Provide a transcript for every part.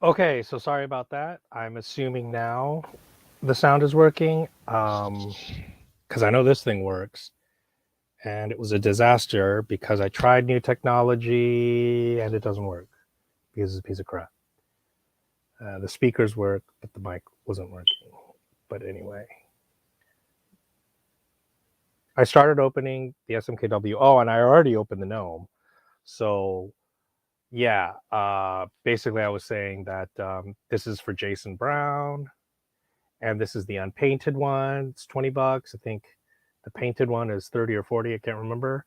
Okay, so sorry about that. I'm assuming now the sound is working, because I know this thing works. And it was a disaster because I tried new technology and it doesn't work because it's a piece of crap. The speakers work, but the mic wasn't working. But anyway, I started opening the SMKW. Oh, and I already opened the Gnome. So yeah, basically I was saying that this is for Jason Brown, and this is the unpainted one. It's $20. I think the painted one is 30 or 40. I can't remember.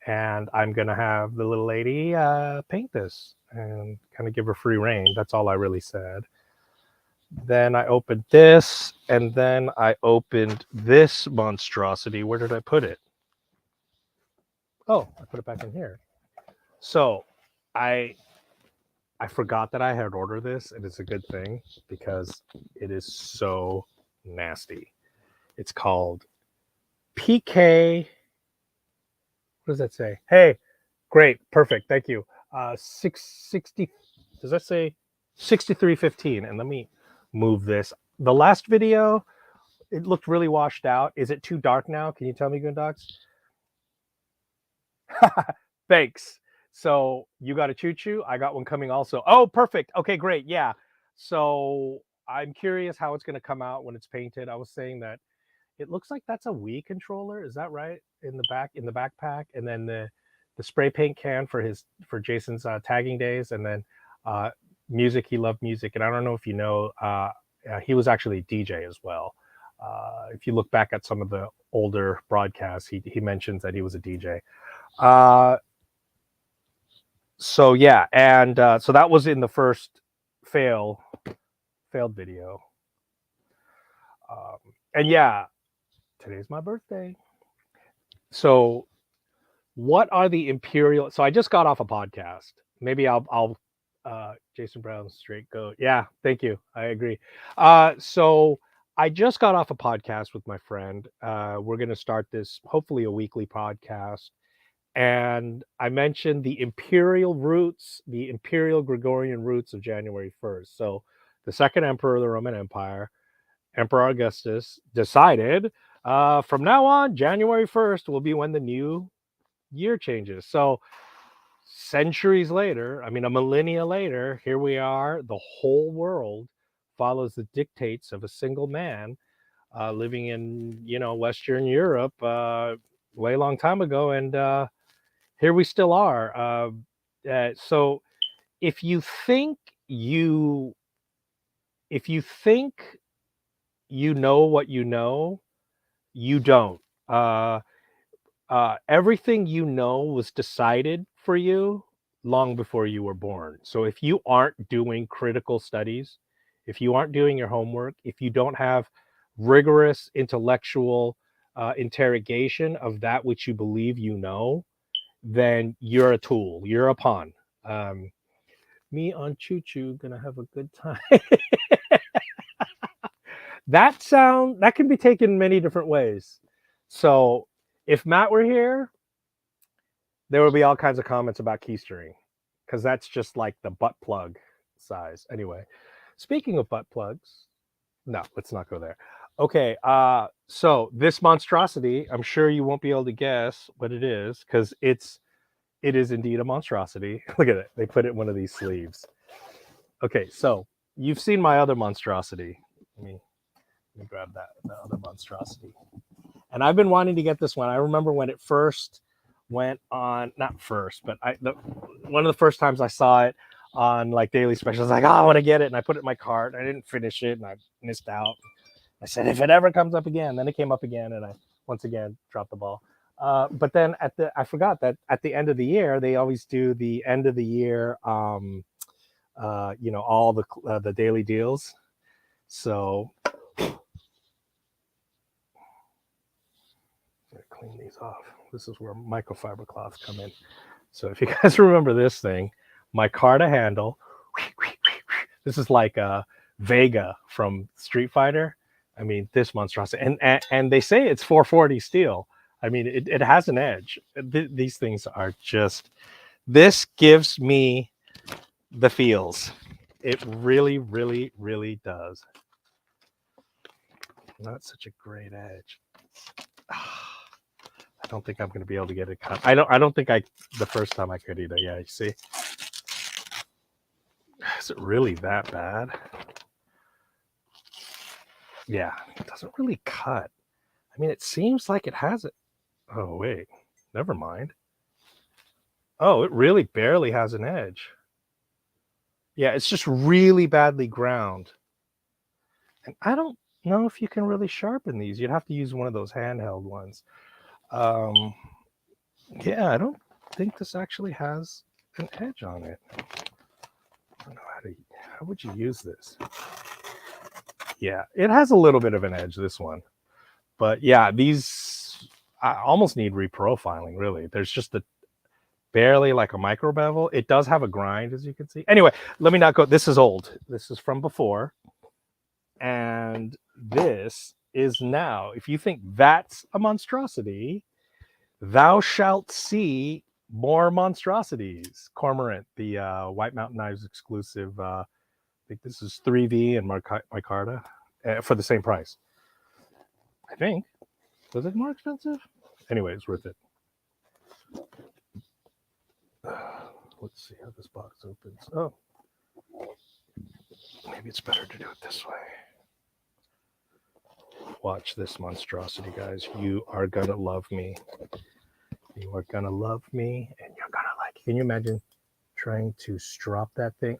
And I'm gonna have the little lady paint this and kind of give her free reign. That's all I really said. Then I opened this, and then I opened this monstrosity. Where did I put it? Oh, I put it back in here. So I I forgot that I had ordered this, and it's a good thing because it is so nasty. It's called PK. What does that say? Hey, great, perfect, thank you. 660. Does that say 6315? And let me move this. The last video, it looked really washed out. Is it too dark now? Can you tell me, Goondogs? Thanks. So you got a choo-choo. I got one coming also. Oh, perfect. Okay, great. Yeah. So I'm curious how it's going to come out when it's painted. I was saying that it looks like that's a Wii controller. Is that right? In the backpack, and then the spray paint can for Jason's tagging days, and then uh, music. He loved music, and I don't know if you know, he was actually a DJ as well. If you look back at some of the older broadcasts, he mentions that he was a DJ. Uh, so yeah, and so that was in the first failed video. And yeah, today's my birthday. So what are the imperial? So I just got off a podcast. Maybe I'll Jason Brown's straight goat. Yeah, thank you. I agree. So I just got off a podcast with my friend. We're going to start this, hopefully a weekly podcast. And I mentioned the imperial roots, the imperial Gregorian roots of January 1st. So the second emperor of the Roman Empire, Emperor Augustus, decided from now on, January 1st will be when the new year changes. So centuries later, I mean, a millennia later, here we are. The whole world follows the dictates of a single man living in, Western Europe way long time ago. And here we still are. So if you think you, if you think you know what you don't. Everything you know was decided for you long before you were born. So if you aren't doing critical studies, if you aren't doing your homework, if you don't have rigorous intellectual interrogation of that which you believe you know, then you're a tool, you're a pawn. Um, Me on Choo Choo gonna have a good time. That can be taken many different ways. So if Matt were here, there would be all kinds of comments about keystering because that's just like the butt plug size. Anyway, speaking of butt plugs, no, let's not go there. Okay, so this monstrosity, I'm sure you won't be able to guess what it is because it is indeed a monstrosity. Look at it. They put it in one of these sleeves. Okay, so you've seen my other monstrosity. Let me grab the other monstrosity. And I've been wanting to get this one. I remember when it first went on, not first, but one of the first times I saw it on like daily specials, I was like, oh, I want to get it. And I put it in my cart. I didn't finish it and I missed out. I said, if it ever comes up again, then it came up again. And I once again dropped the ball. But then I forgot that at the end of the year, they always do the end of the year, all the daily deals. So clean these off. This is where microfiber cloths come in. So if you guys remember this thing, my Carta handle, this is like a Vega from Street Fighter. I mean, this monstrosity. And they say it's 440 steel. I mean, it has an edge. These things are just, this gives me the feels. It really, really, really does. Not such a great edge. I don't think I'm going to be able to get it cut. I don't think the first time I could either. Yeah, you see? Is it really that bad? Yeah, it doesn't really cut. I mean, it seems like it has it. Oh, wait. Never mind. Oh, it really barely has an edge. Yeah, it's just really badly ground. And I don't know if you can really sharpen these. You'd have to use one of those handheld ones. Yeah, I don't think this actually has an edge on it. I don't know how would you use this? Yeah, it has a little bit of an edge, this one. But yeah, these I almost need reprofiling, really. There's just barely like a micro bevel. It does have a grind, as you can see. Anyway, let me not go. This is old. This is from before. And this is now, if you think that's a monstrosity, thou shalt see more monstrosities. Cormorant, the White Mountain Knives exclusive. I think this is 3V and micarta for the same price. I think. Was it more expensive? Anyway, it's worth it. Let's see how this box opens. Oh, maybe it's better to do it this way. Watch this monstrosity, guys. You are gonna love me. You are gonna love me, and you're gonna like it. Can you imagine trying to strop that thing?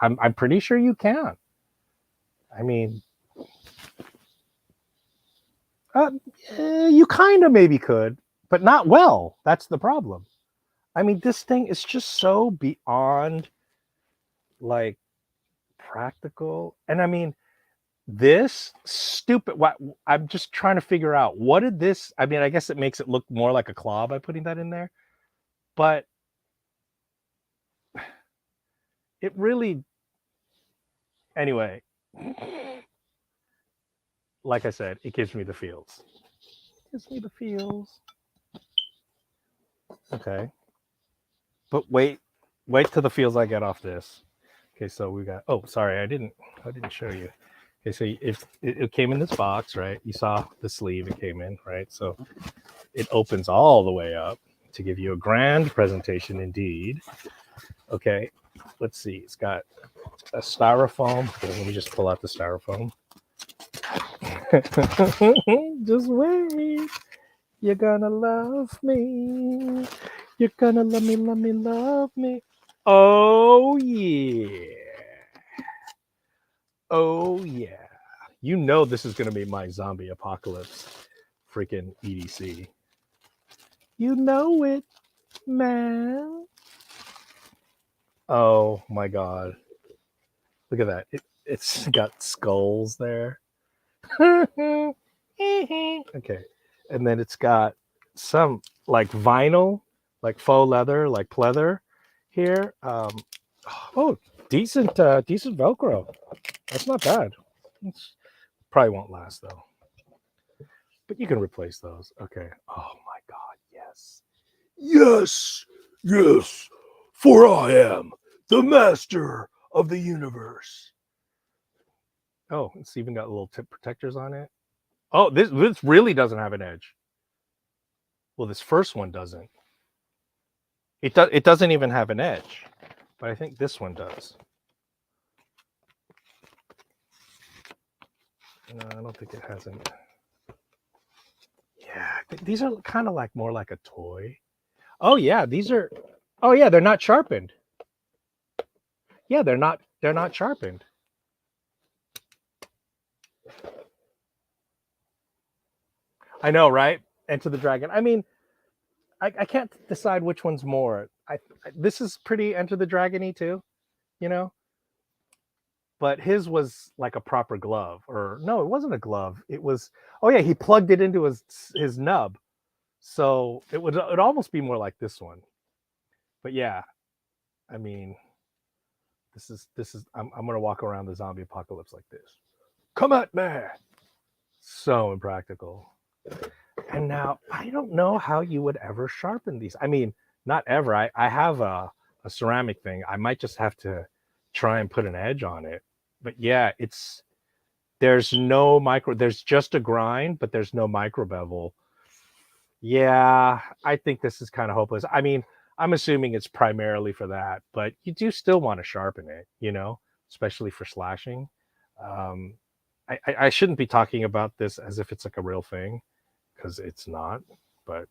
I'm pretty sure you can. I mean, you kind of maybe could, but not well. That's the problem. I mean, this thing is just so beyond like practical. And I mean, this stupid, what I'm just trying to figure out, what did this, I mean, I guess it makes it look more like a claw by putting that in there, but it really, anyway, like I said, it gives me the feels. It gives me the feels. Okay. But wait till the feels I get off this. Okay, so we got, oh, sorry, I didn't show you. Okay, so if it came in this box, right? You saw the sleeve it came in, right? So it opens all the way up to give you a grand presentation indeed. Okay, let's see. It's got a styrofoam. Okay, let me just pull out the styrofoam. Just wait. You're gonna love me. You're gonna love me, love me, love me. Oh, yeah. Oh, yeah. You know this is going to be my zombie apocalypse freaking EDC. You know it, man. Oh, my God. Look at that. It's got skulls there. Okay. And then it's got some like vinyl, like faux leather, like pleather here. Oh, decent Velcro. That's not bad. It's probably won't last though. But you can replace those. Okay. Oh my God. Yes. Yes. Yes. For I am the master of the universe. Oh, it's even got little tip protectors on it. Oh, this really doesn't have an edge. Well, this first one doesn't. It doesn't even have an edge, but I think this one does. No, I don't think it has an. Yeah, these are kind of like more like a toy. Oh yeah, these are. Oh yeah, they're not sharpened. Yeah, they're not sharpened. I know, right? Enter the Dragon. I mean, I can't decide which one's more. This is pretty Enter the Dragon-y too, you know. But his was like a proper glove, or no, it wasn't a glove. It was. Oh yeah, he plugged it into his nub, so it'd almost be more like this one. But yeah, I mean, this is. I'm gonna walk around the zombie apocalypse like this. Come at me. So impractical. And now I don't know how you would ever sharpen these. I mean, not ever. I have a ceramic thing. I might just have to try and put an edge on it. But yeah, there's no micro, there's just a grind, but there's no micro bevel. Yeah, I think this is kind of hopeless. I mean, I'm assuming it's primarily for that, but you do still want to sharpen it, especially for slashing. Um, I shouldn't be talking about this as if it's like a real thing, because it's not. But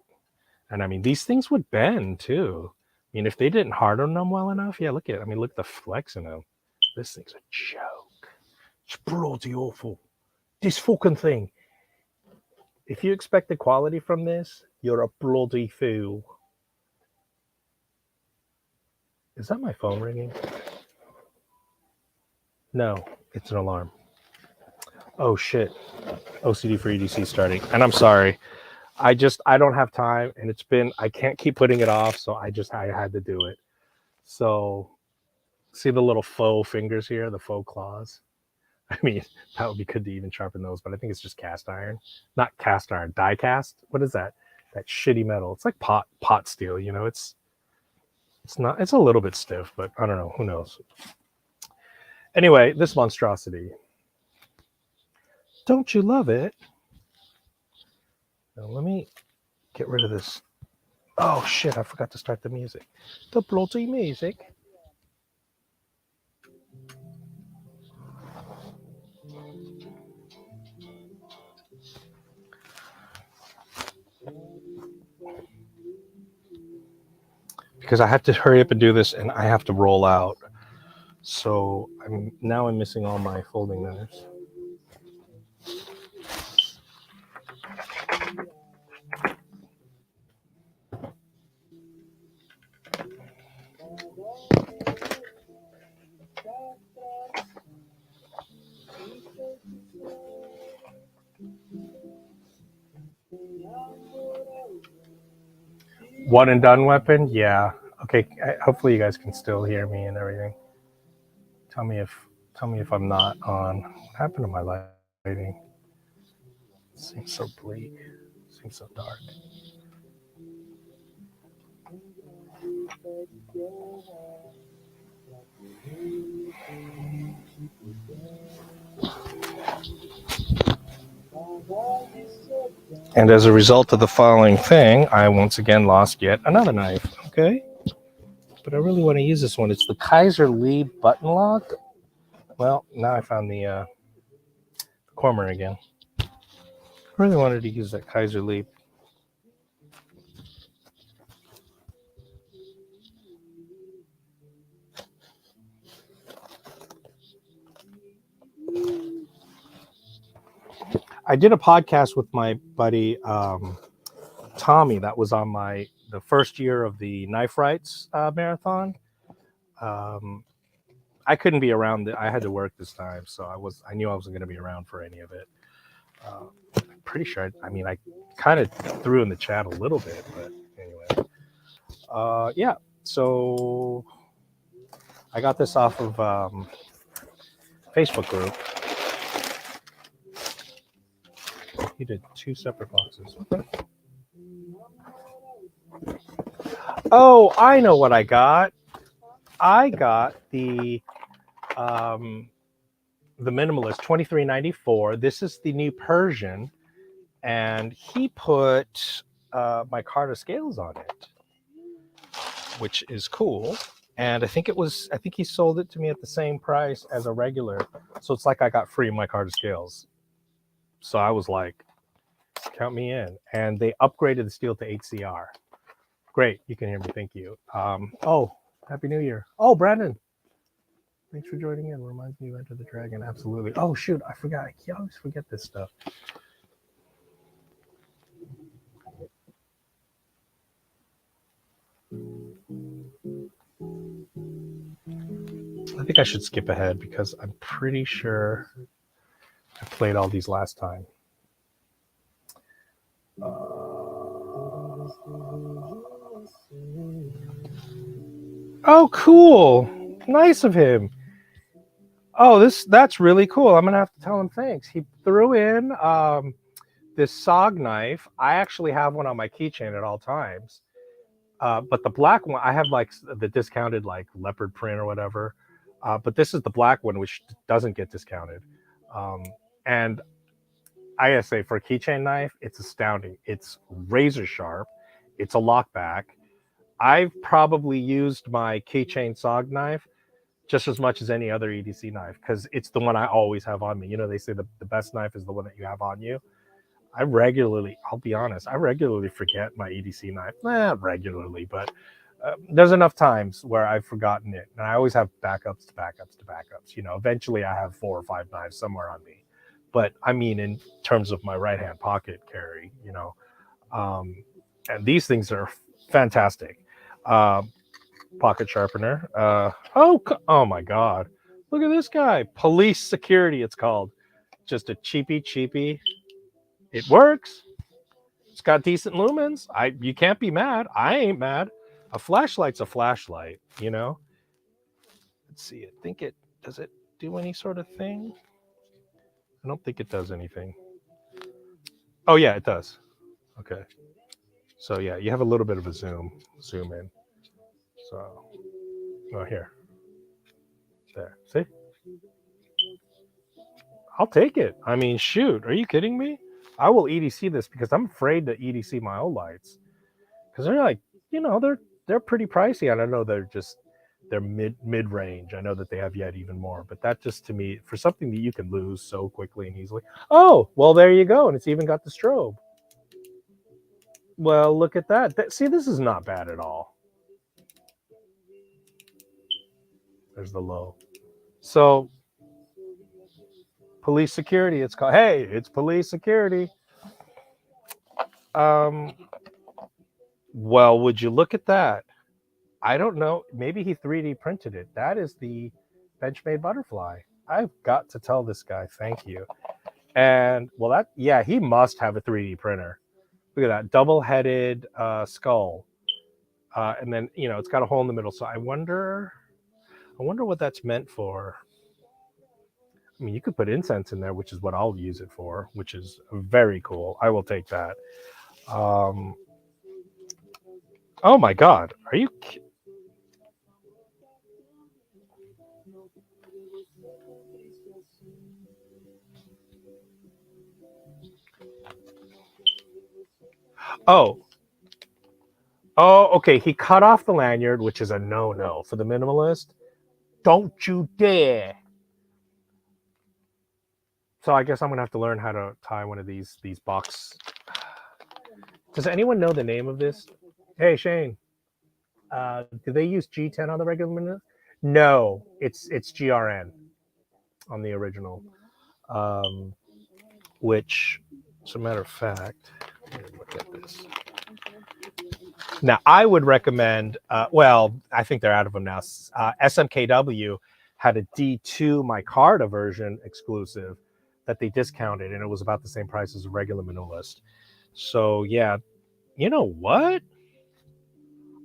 and I mean, these things would bend too. I mean, if they didn't harden them well enough, yeah. Look at, I mean, look at the flex in them. This thing's a joke. It's bloody awful. This fucking thing. If you expect the quality from this, you're a bloody fool. Is that my phone ringing? No, it's an alarm. Oh shit. OCD for EDC starting. And I'm sorry. I don't have time, and I can't keep putting it off, so I had to do it. So see the little faux fingers here, the faux claws? I mean, that would be good to even sharpen those, but I think it's just cast iron. Not cast iron, die cast. What is that? That shitty metal. It's like pot steel, it's not, it's a little bit stiff, but I don't know, who knows. Anyway, this monstrosity. Don't you love it? Now let me get rid of this. Oh shit, I forgot to start the music. The bloody music. Because I have to hurry up and do this, and I have to roll out. So I'm missing all my folding knives. One and done weapon? Yeah. Okay. Hopefully you guys can still hear me and everything. Tell me if I'm not on. What happened to my lighting? It seems so bleak. It seems so dark. And as a result of the following thing, I once again lost yet another knife. Okay. But I really want to use this one. It's the Kaiser Lee button lock. Well, now I found the corner again. I really wanted to use that Kaiser Lee. I did a podcast with my buddy Tommy. That was on the first year of the Knife Rights marathon. I couldn't be around. I had to work this time, so I knew I wasn't going to be around for any of it. I'm pretty sure. I kind of threw in the chat a little bit, but anyway. Yeah. So I got this off of Facebook group. He did 2 separate boxes. Oh, I know what I got. I got the Minimalist 2394. This is the new Persian, and he put my card of scales on it, which is cool. And I think he sold it to me at the same price as a regular, so it's like I got free my card of scales. So I was like, count me in. And they upgraded the steel to HCR. Great, you can hear me. Thank you. Oh, Happy New Year. Oh, Brandon, thanks for joining in. Reminds me of Enter the Dragon. Absolutely. Oh shoot, I forgot. I always forget this stuff. I think I should skip ahead because I'm pretty sure I played all these last time. Oh, cool. Nice of him. Oh, that's really cool. I'm going to have to tell him thanks. He threw in this SOG knife. I actually have one on my keychain at all times. But the black one, I have like the discounted like leopard print or whatever. But this is the black one, which doesn't get discounted. And I gotta say, for a keychain knife, it's astounding. It's razor sharp. It's a lockback. I've probably used my keychain SOG knife just as much as any other EDC knife because it's the one I always have on me. You know, they say the best knife is the one that you have on you. I'll be honest, I regularly forget my EDC knife. Not regularly, but there's enough times where I've forgotten it. And I always have backups to backups to backups. You know, eventually I have 4 or 5 knives somewhere on me. But I mean, in terms of my right hand pocket carry, you know, and these things are fantastic. Pocket sharpener. Oh my God. Look at this guy. Police security, it's called. Just a cheapy. It works. It's got decent lumens. You can't be mad. I ain't mad. A flashlight's a flashlight, you know? Let's see. Does it do any sort of thing? I don't think it does anything. Oh yeah, it does. Okay. So yeah, you have a little bit of a zoom in. So, oh here. There. See? I'll take it. I mean, shoot, are you kidding me? I will EDC this because I'm afraid to EDC my old lights because they're like, you know, they're pretty pricey, and I know they're mid range. I know that they have yet even more, but that just to me for something that you can lose so quickly and easily. Oh, well, there you go, and it's even got the strobe. Well, look at that. See, this is not bad at all. There's the low. So police security. It's called. Hey, it's police security. Well, would you look at that? I don't know. Maybe he 3D printed it. That is the Benchmade butterfly. I've got to tell this guy thank you. And well, he must have a 3D printer. Look at that double-headed skull, and then you know it's got a hole in the middle. So I wonder what that's meant for. I mean, you could put incense in there, which is what I'll use it for, which is very cool. I will take that. Oh my God, are you? Oh, okay. He cut off the lanyard, which is a no-no for the minimalist. Don't you dare. So I guess I'm gonna have to learn how to tie one of these box. Does anyone know the name of this? Hey Shane, do they use G10 on the regular minimalist? No, it's GRN on the original. Which, as a matter of fact, look at this. Now, I would recommend, well, I think they're out of them now. SMKW had a D2 micarta version exclusive that they discounted, and it was about the same price as a regular minimalist. So, yeah, you know what?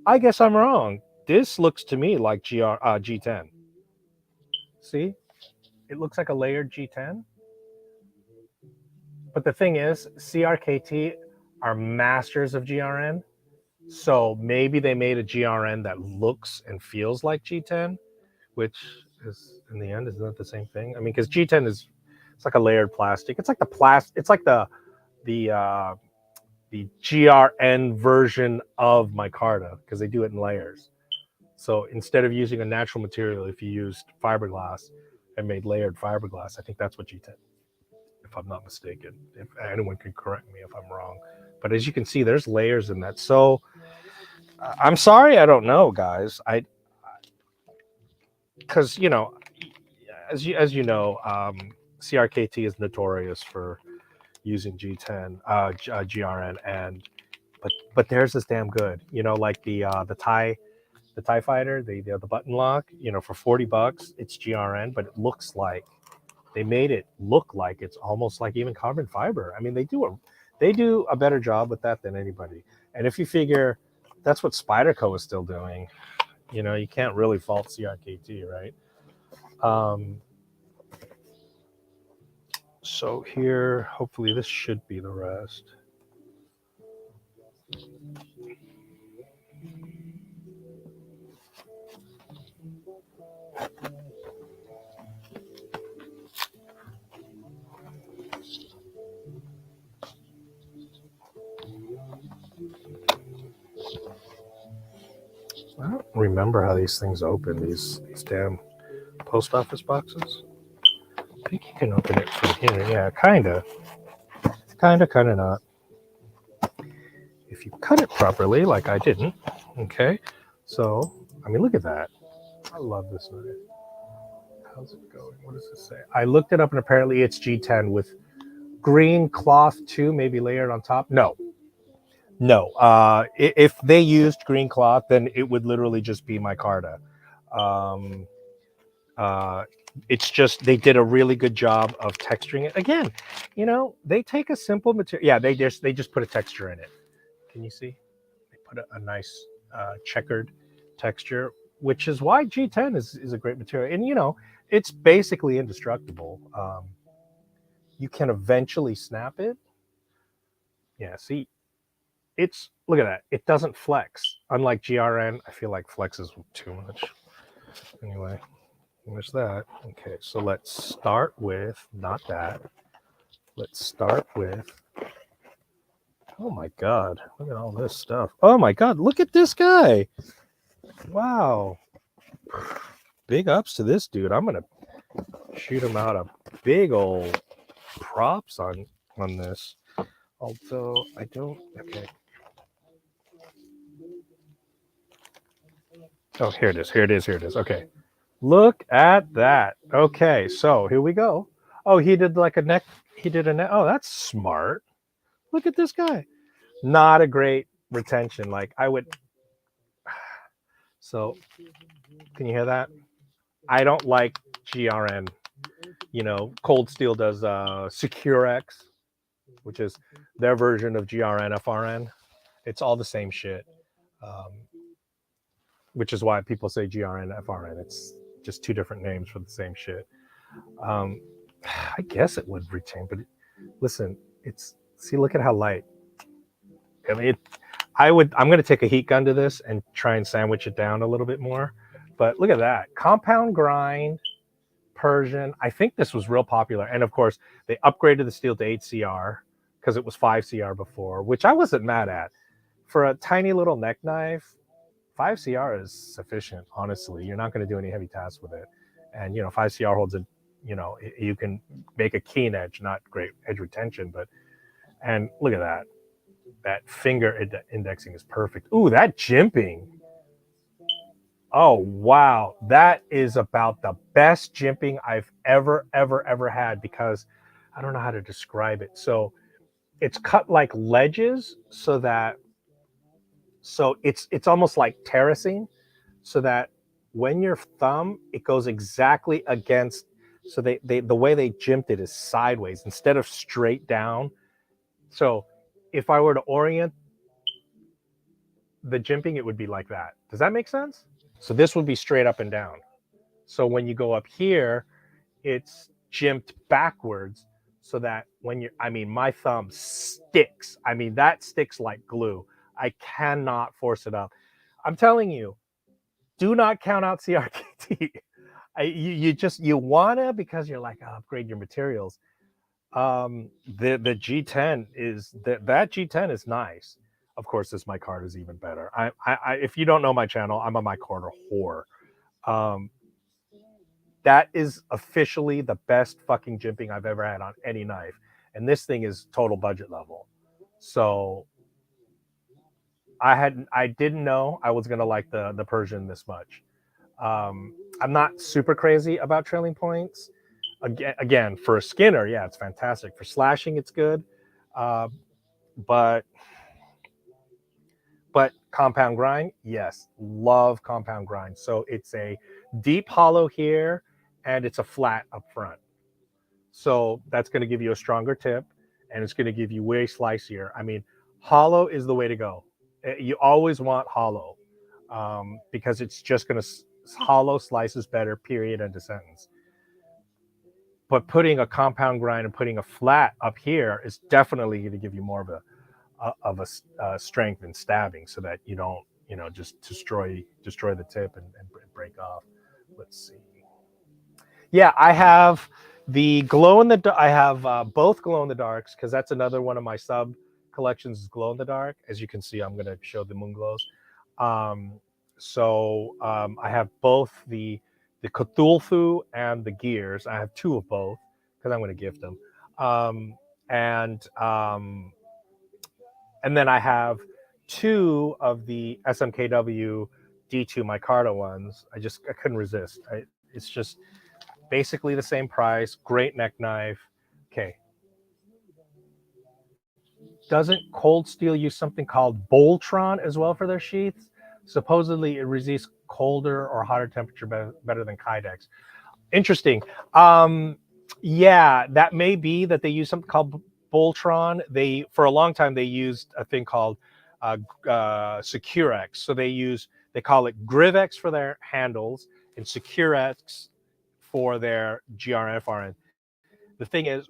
I guess I'm wrong. This looks to me like G10. See? It looks like a layered G10. But the thing is, CRKT are masters of GRN. So maybe they made a GRN that looks and feels like G10, which is in the end, isn't that the same thing? I mean, because G10 it's like a layered plastic. It's like it's like the GRN version of micarta because they do it in layers. So instead of using a natural material, if you used fiberglass and made layered fiberglass, I think that's what G10. If I'm not mistaken, if anyone can correct me if I'm wrong, but as you can see, there's layers in that. So I'm sorry, I don't know, guys. Because you know, as you know, CRKT is notorious for using G10, GRN, and but theirs is damn good. You know, like the TIE fighter, the button lock. You know, for $40, it's GRN, but it looks like they made it look like it's almost like even carbon fiber. I mean, they do a better job with that than anybody. And if you figure that's what Spyderco is still doing, you know, you can't really fault CRKT, right? So here, hopefully this should be the rest. remember how these things open, these damn post office boxes. I think you can open it from here. Yeah, kinda not. If you cut it properly, like I didn't. Okay, so I mean, look at that. I love this knife. How's it going? What does it say? I looked it up, and apparently it's G10 with green cloth too, maybe layered on top. No. If they used green cloth, then it would literally just be micarta. It's just they did a really good job of texturing it. Again, they take a simple material. Yeah, they just put a texture in it. Can you see? They put a nice checkered texture, which is why G10 is a great material. And it's basically indestructible. You can eventually snap it. Yeah, see, look at that. It doesn't flex. Unlike GRN, I feel like flexes too much. Anyway, there's that. Okay, so let's start with not that. Let's start with. Oh my God! Look at all this stuff. Oh my God! Look at this guy. Wow. Big ups to this dude. I'm gonna shoot him out a big old props on this. Although I don't. Okay. Oh, here it is. Okay. Look at that. Okay, so here we go. Oh, he did like a neck. He did a neck. Oh, that's smart. Look at this guy. Not a great retention. Like I would. So, can you hear that? I don't like GRN. Cold Steel does Securex, which is their version of GRN FRN. It's all the same shit. Which is why people say GRN FRN. It's just two different names for the same shit. I guess it would retain, but listen, look at how light. I mean, I'm going to take a heat gun to this and try and sandwich it down a little bit more. But look at that. Compound grind, Persian. I think this was real popular. And of course, they upgraded the steel to 8CR because it was 5CR before, which I wasn't mad at. For a tiny little neck knife, 5CR is sufficient, honestly. You're not going to do any heavy tasks with it. And, 5CR holds it, you can make a keen edge, not great edge retention, and look at that. That finger indexing is perfect. Ooh, that jimping. Oh, wow. That is about the best jimping I've ever had because I don't know how to describe it. So it's cut like ledges so it's almost like terracing so that when your thumb, it goes exactly against. So the way they jimped it is sideways instead of straight down. So if I were to orient the jimping, it would be like that. Does that make sense? So this would be straight up and down. So when you go up here, it's jimped backwards so that my thumb sticks. That sticks like glue. I cannot force it up. I'm telling you, do not count out CRKT. You wanna because you're like, upgrade your materials. The G10 that G10 is nice. Of course, this micarta is even better. I if you don't know my channel, I'm a micarta whore. That is officially the best fucking jimping I've ever had on any knife, and this thing is total budget level. So I didn't know I was gonna like the Persian this much. I'm not super crazy about trailing points. Again, for a skinner, yeah, it's fantastic. For slashing, it's good. But compound grind, yes, love compound grind. So it's a deep hollow here, and it's a flat up front. So that's going to give you a stronger tip, and it's going to give you way slicier. Hollow is the way to go. You always want hollow because it's just going to hollow slices better, period, end of sentence. But putting a compound grind and putting a flat up here is definitely going to give you more of a strength in stabbing, so that you don't, just destroy the tip and break off. Let's see. Yeah, I have the glow in the. I have both glow in the darks because that's another one of my sub collections is glow in the dark. As you can see, I'm going to show the moon glows. So I have both the Cthulhu and the gears. I have two of both because I'm going to gift them. Um, and then I have two of the SMKW D2 micarta ones. I couldn't resist. It's just basically the same price. Great neck knife. Okay. Doesn't Cold Steel use something called Boltron as well for their sheaths? Supposedly, it resists colder or hotter temperature better than Kydex. Interesting. Yeah, that may be that they use something called Boltron. They for a long time they used a thing called Securex. So they call it Grivex for their handles and Securex for their GRFRN. The thing is,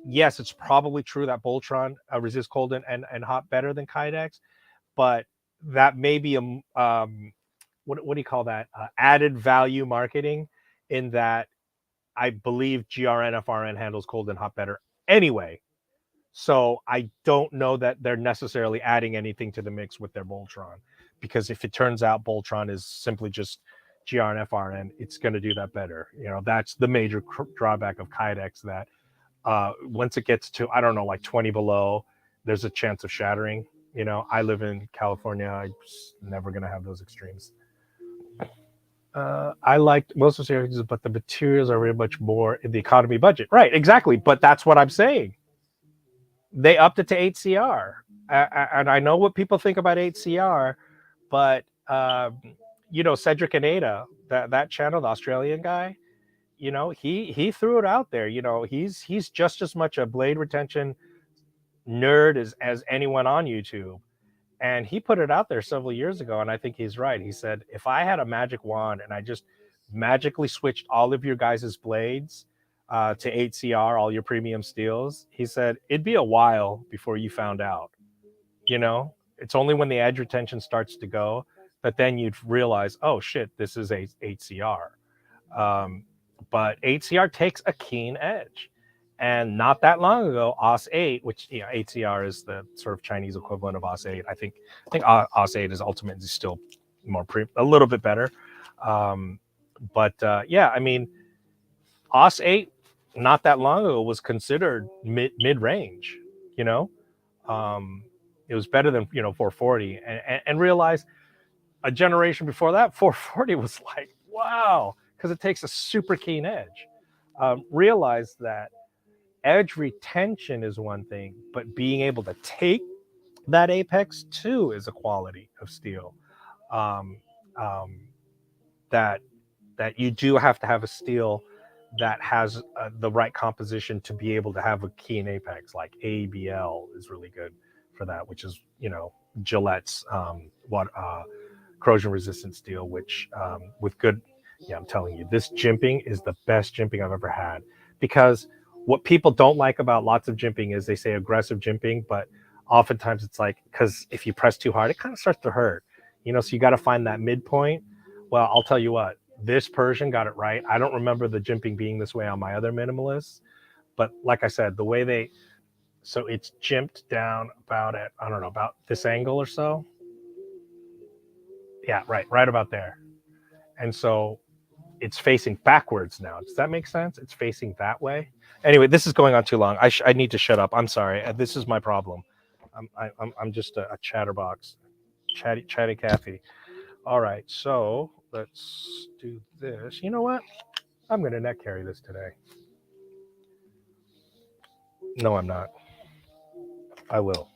yes, it's probably true that Boltron resists cold and hot better than Kydex, but that may be what do you call that? Added value marketing, in that I believe GRN FRN handles cold and hot better anyway. So I don't know that they're necessarily adding anything to the mix with their Boltron, because if it turns out Boltron is simply just GRN FRN, it's going to do that better. That's the major drawback of Kydex, that once it gets to, I don't know, like 20 below, there's a chance of shattering. I live in California. I'm never going to have those extremes. I liked most of the series, but the materials are very much more in the economy budget. Right, exactly. But that's what I'm saying. They upped it to 8CR. And I know what people think about 8CR, but, Cedric and Ada, that channel, the Australian guy, he threw it out there. He's just as much a blade retention nerd as anyone on YouTube. And he put it out there several years ago, and I think he's right. He said, if I had a magic wand and I just magically switched all of your guys' blades to 8CR, all your premium steels, he said, it'd be a while before you found out. It's only when the edge retention starts to go that then you'd realize, oh shit, this is 8CR. But 8CR takes a keen edge. And not that long ago, OS8, which 8CR is the sort of Chinese equivalent of OS8. I think OS8 is ultimately still a little bit better. Yeah, I mean, OS8 not that long ago was considered mid range. It was better than 440, and realize a generation before that 440 was like, wow, because it takes a super keen edge. Realize that edge retention is one thing, but being able to take that apex too is a quality of steel. Um, um, that you do have to have a steel that has the right composition to be able to have a keen apex. Like ABL is really good for that, which is Gillette's corrosion resistant steel, which with good, I'm telling you, this jimping is the best jimping I've ever had. Because what people don't like about lots of jimping is they say aggressive jimping, but oftentimes it's like, because if you press too hard, it kind of starts to hurt, so you got to find that midpoint. Well, I'll tell you what, this Persian got it right. I don't remember the jimping being this way on my other minimalists, but like I said, the way so it's jimped down about at, I don't know, about this angle or so. Yeah, right about there. And so it's facing backwards now. Does that make sense? It's facing that way. Anyway, this is going on too long. I need to shut up. I'm sorry. This is my problem. I'm just a chatterbox, chatty Cathy. All right, so let's do this. You know what? I'm gonna neck carry this today. No, I'm not. I will.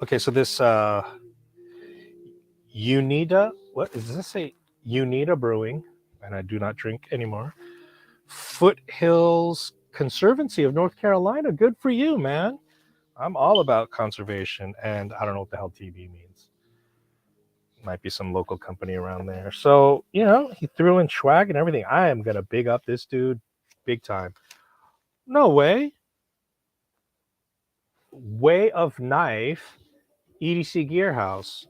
Okay, so this Unida. What does this say? Unida Brewing, and I do not drink anymore. Foothills Conservancy of North Carolina. Good for you, man. I'm all about conservation, and I don't know what the hell TB means. Might be some local company around there. So, he threw in swag and everything. I am going to big up this dude big time. No way. Way of Knife, EDC Gearhouse.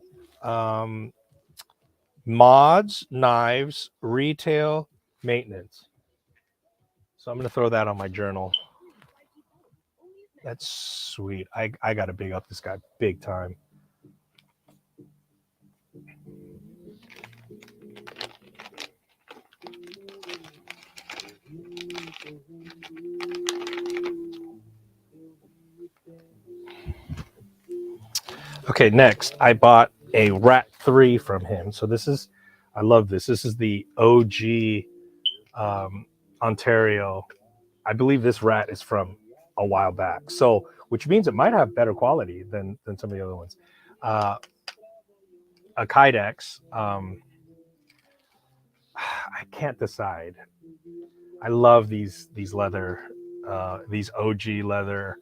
Mods, knives, retail, maintenance. So I'm going to throw that on my journal. That's sweet. I got to big up this guy big time. Okay, next I bought a Rat 3 from him. So this is, I love this. This is the OG Ontario. I believe this rat is from a while back. So, which means it might have better quality than some of the other ones. A Kydex. I can't decide. I love these leather, these OG leather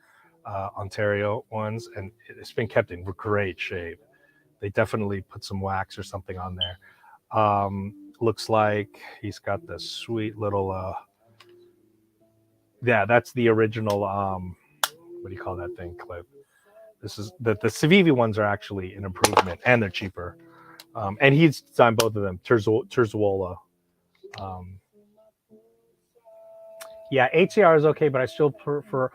Ontario ones, and it's been kept in great shape. They definitely put some wax or something on there. Looks like he's got the sweet little yeah, that's the original what do you call that thing, clip. This is the Civivi ones are actually an improvement, and they're cheaper. And he's designed both of them. Terzuola. Yeah, HCR is okay, but I still prefer.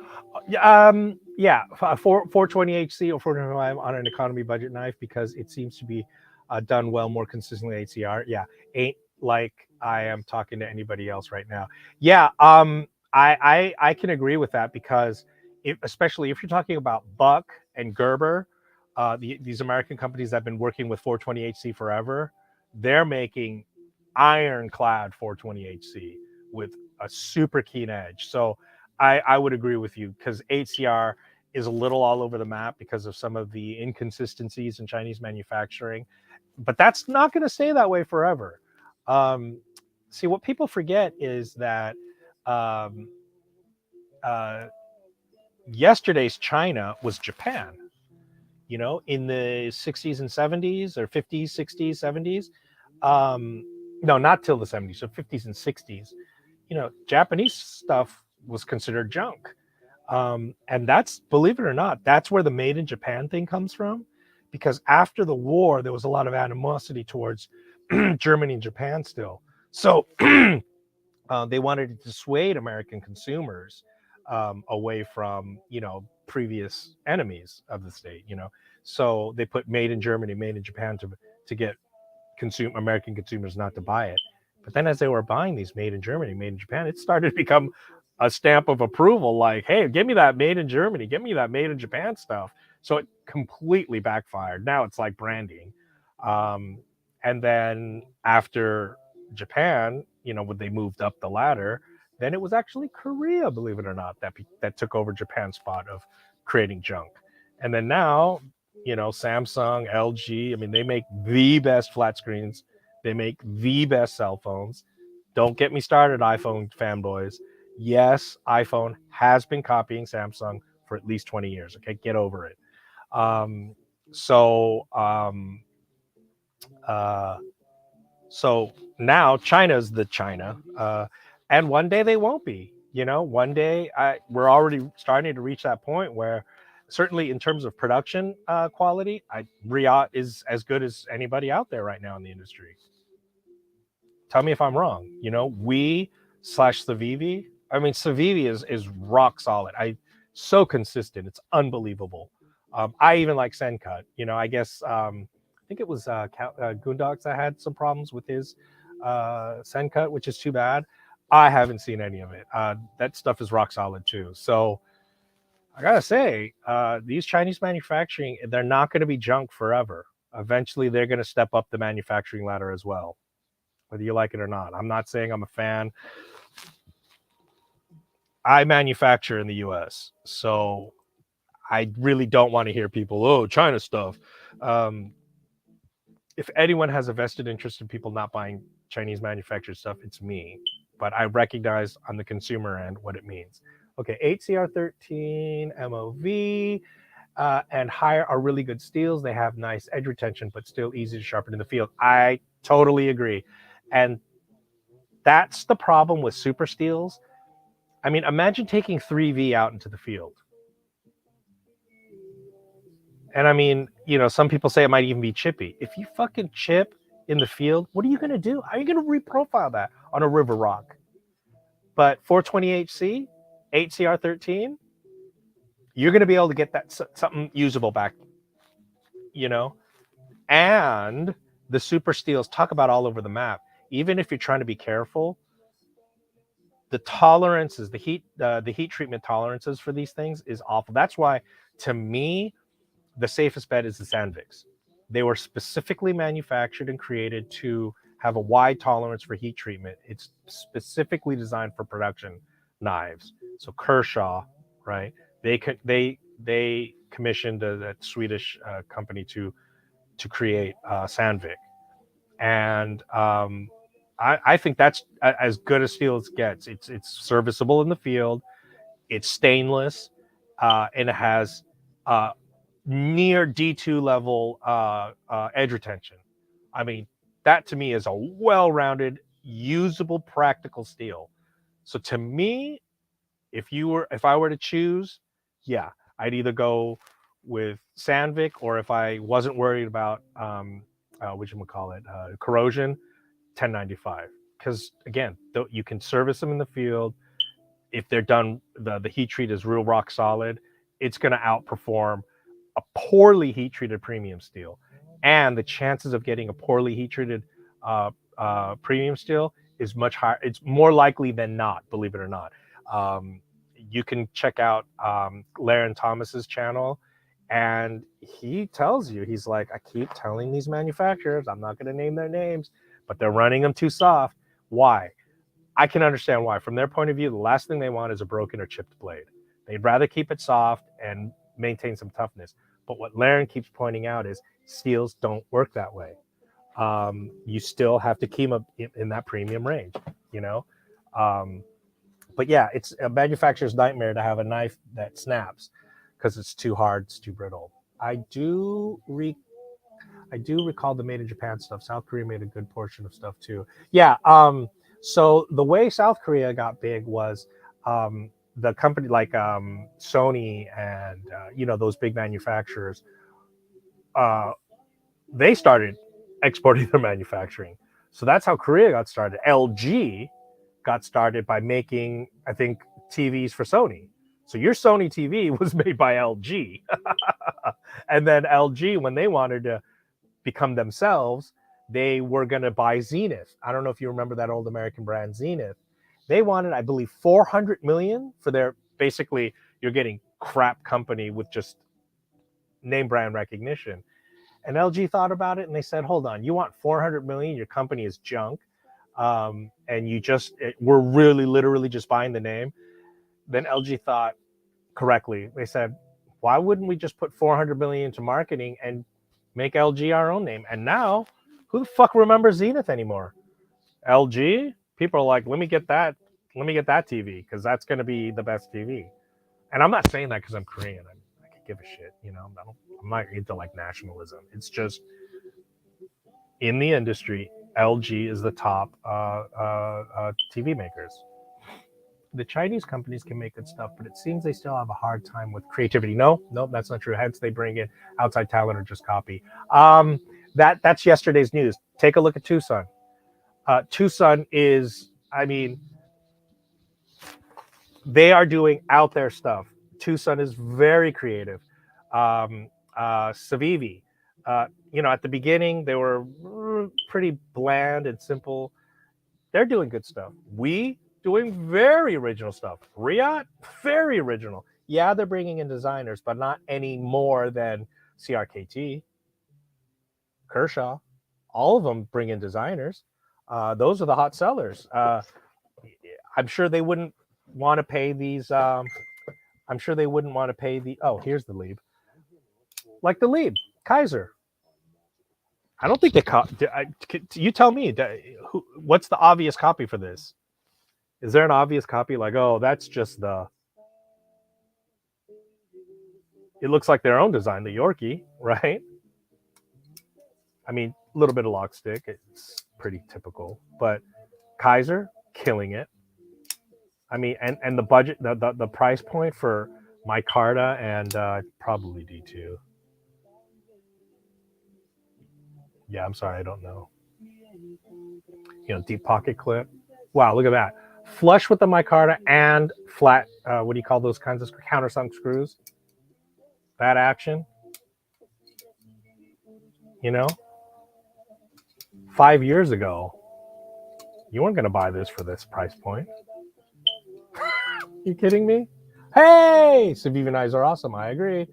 Yeah, 420 HC or 425 on an economy budget knife because it seems to be done well more consistently. HCR, yeah, ain't like I am talking to anybody else right now. Yeah, I can agree with that because especially if you're talking about Buck and Gerber, these American companies that have been working with 420 HC forever, they're making ironclad 420 HC with a super keen edge. So I would agree with you because HCR is a little all over the map because of some of the inconsistencies in Chinese manufacturing, but that's not going to stay that way forever. See, what people forget is that um, yesterday's China was Japan. You know, in the 60s and 70s or 50s, 60s, 70s. No, not till the 70s, so 50s and 60s. You know, Japanese stuff was considered junk. And that's, believe it or not, that's where the made in Japan thing comes from. Because after the war, there was a lot of animosity towards Germany and Japan still. So they wanted to dissuade American consumers away from, previous enemies of the state, So they put made in Germany, made in Japan to get American consumers not to buy it. But then as they were buying these made in Germany, made in Japan, it started to become a stamp of approval like, hey, give me that made in Germany, give me that made in Japan stuff. So it completely backfired. Now it's like branding. And then after Japan, when they moved up the ladder, then it was actually Korea, believe it or not, that took over Japan's spot of creating junk. And then now, Samsung, LG, I mean, they make the best flat screens. They make the best cell phones. Don't get me started, iPhone fanboys. Yes, iPhone has been copying Samsung for at least 20 years. Okay, get over it. Um, so, um, uh, so now China's the China, and one day they won't be. One day we're already starting to reach that point where, certainly in terms of production quality, Riyadh is as good as anybody out there right now in the industry. Tell me if I'm wrong. We/Civivi. I mean, Civivi is rock solid. So consistent. It's unbelievable. I even like Sencut. I guess I think it was Goondocks that had some problems with his Sencut, which is too bad. I haven't seen any of it. That stuff is rock solid too. So I gotta say, these Chinese manufacturing, they're not going to be junk forever. Eventually, they're going to step up the manufacturing ladder as well, whether you like it or not. I'm not saying I'm a fan. I manufacture in the US, so I really don't want to hear people, oh, China stuff. If anyone has a vested interest in people not buying Chinese manufactured stuff, it's me. But I recognize on the consumer end what it means. Okay, 8CR13 MOV and higher are really good steels. They have nice edge retention, but still easy to sharpen in the field. I totally agree. And that's the problem with super steels. I mean, imagine taking 3V out into the field. And I mean, some people say it might even be chippy. If you fucking chip in the field, what are you going to do? How are you going to reprofile that on a river rock? But 420HC, 8CR13, you're going to be able to get that something usable back, And the super steels, talk about all over the map. Even if you're trying to be careful, the tolerances, the heat treatment tolerances for these things is awful. That's why, to me, the safest bet is the Sandviks. They were specifically manufactured and created to have a wide tolerance for heat treatment. It's specifically designed for production knives. So Kershaw, right? They commissioned that Swedish company to create Sandvik, and I think that's as good a steel as it gets. It's serviceable in the field. It's stainless, and it has near D2 level edge retention. I mean, that to me is a well-rounded, usable, practical steel. So to me, if I were to choose, yeah, I'd either go with Sandvik, or if I wasn't worried about corrosion, 1095. Because again, you can service them in the field. If they're done, the heat treat is real rock solid. It's going to outperform a poorly heat treated premium steel, and the chances of getting a poorly heat treated premium steel is much higher. It's more likely than not, believe it or not. You can check out Laren Thomas's channel, and he tells you, he's like, I keep telling these manufacturers, I'm not going to name their names, but they're running them too soft. Why? I can understand why. From their point of view, the last thing they want is a broken or chipped blade. They'd rather keep it soft and maintain some toughness. But what Laren keeps pointing out is steels don't work that way. You still have to keep them in that premium range, you know? But yeah, it's a manufacturer's nightmare to have a knife that snaps because it's too hard, it's too brittle. I do recall the made in Japan stuff. South Korea made a good portion of stuff too. Yeah. So the way South Korea got big was the company like Sony and those big manufacturers. They started exporting their manufacturing. So that's how Korea got started. LG got started by making, I think, TVs for Sony. So your Sony TV was made by LG. And then LG, when they wanted to become themselves, they were going to buy Zenith. I don't know if you remember that old American brand Zenith. They wanted, I believe, 400 million for their, basically, you're getting crap company with just name brand recognition. And LG thought about it and they said, hold on, you want 400 million? Your company is junk. And we're really literally just buying the name. Then LG thought correctly. They said, why wouldn't we just put 400 million into marketing and make LG our own name? And now, who the fuck remembers Zenith anymore? LG? People are like, let me get that TV because that's going to be the best TV. And I'm not saying that because I'm Korean. I could give a shit, I'm not into like nationalism. It's just in the industry, LG is the top TV makers. The Chinese companies can make good stuff, but it seems they still have a hard time with creativity. No, that's not true. Hence, they bring in outside talent or just copy. That's yesterday's news. Take a look at Tucson. Tucson is, they are doing out there stuff. Tucson is very creative. Savivi, at the beginning, they were pretty bland and simple. They're doing good stuff. We doing very original stuff. Riyadh, very original. Yeah, they're bringing in designers, but not any more than CRKT, Kershaw. All of them bring in designers. Those are the hot sellers. I'm sure they wouldn't want to pay these. I'm sure they wouldn't want to pay the. Oh, here's the Lieb. Like the Lieb, Kaiser. I don't think they. You tell me. What's the obvious copy for this? Is there an obvious copy? Like, oh, that's just the. It looks like their own design, the Yorkie, right? I mean, a little bit of lock stick. It's pretty typical, but Kaiser killing it. I mean, and the budget, the price point for micarta and probably D2. Yeah, I'm sorry, I don't know. Deep pocket clip. Wow, look at that. Flush with the micarta and flat, what do you call those kinds of countersunk screws? That action. 5 years ago, you weren't going to buy this for this price point. You kidding me? Hey, Saviva knives are awesome. I agree.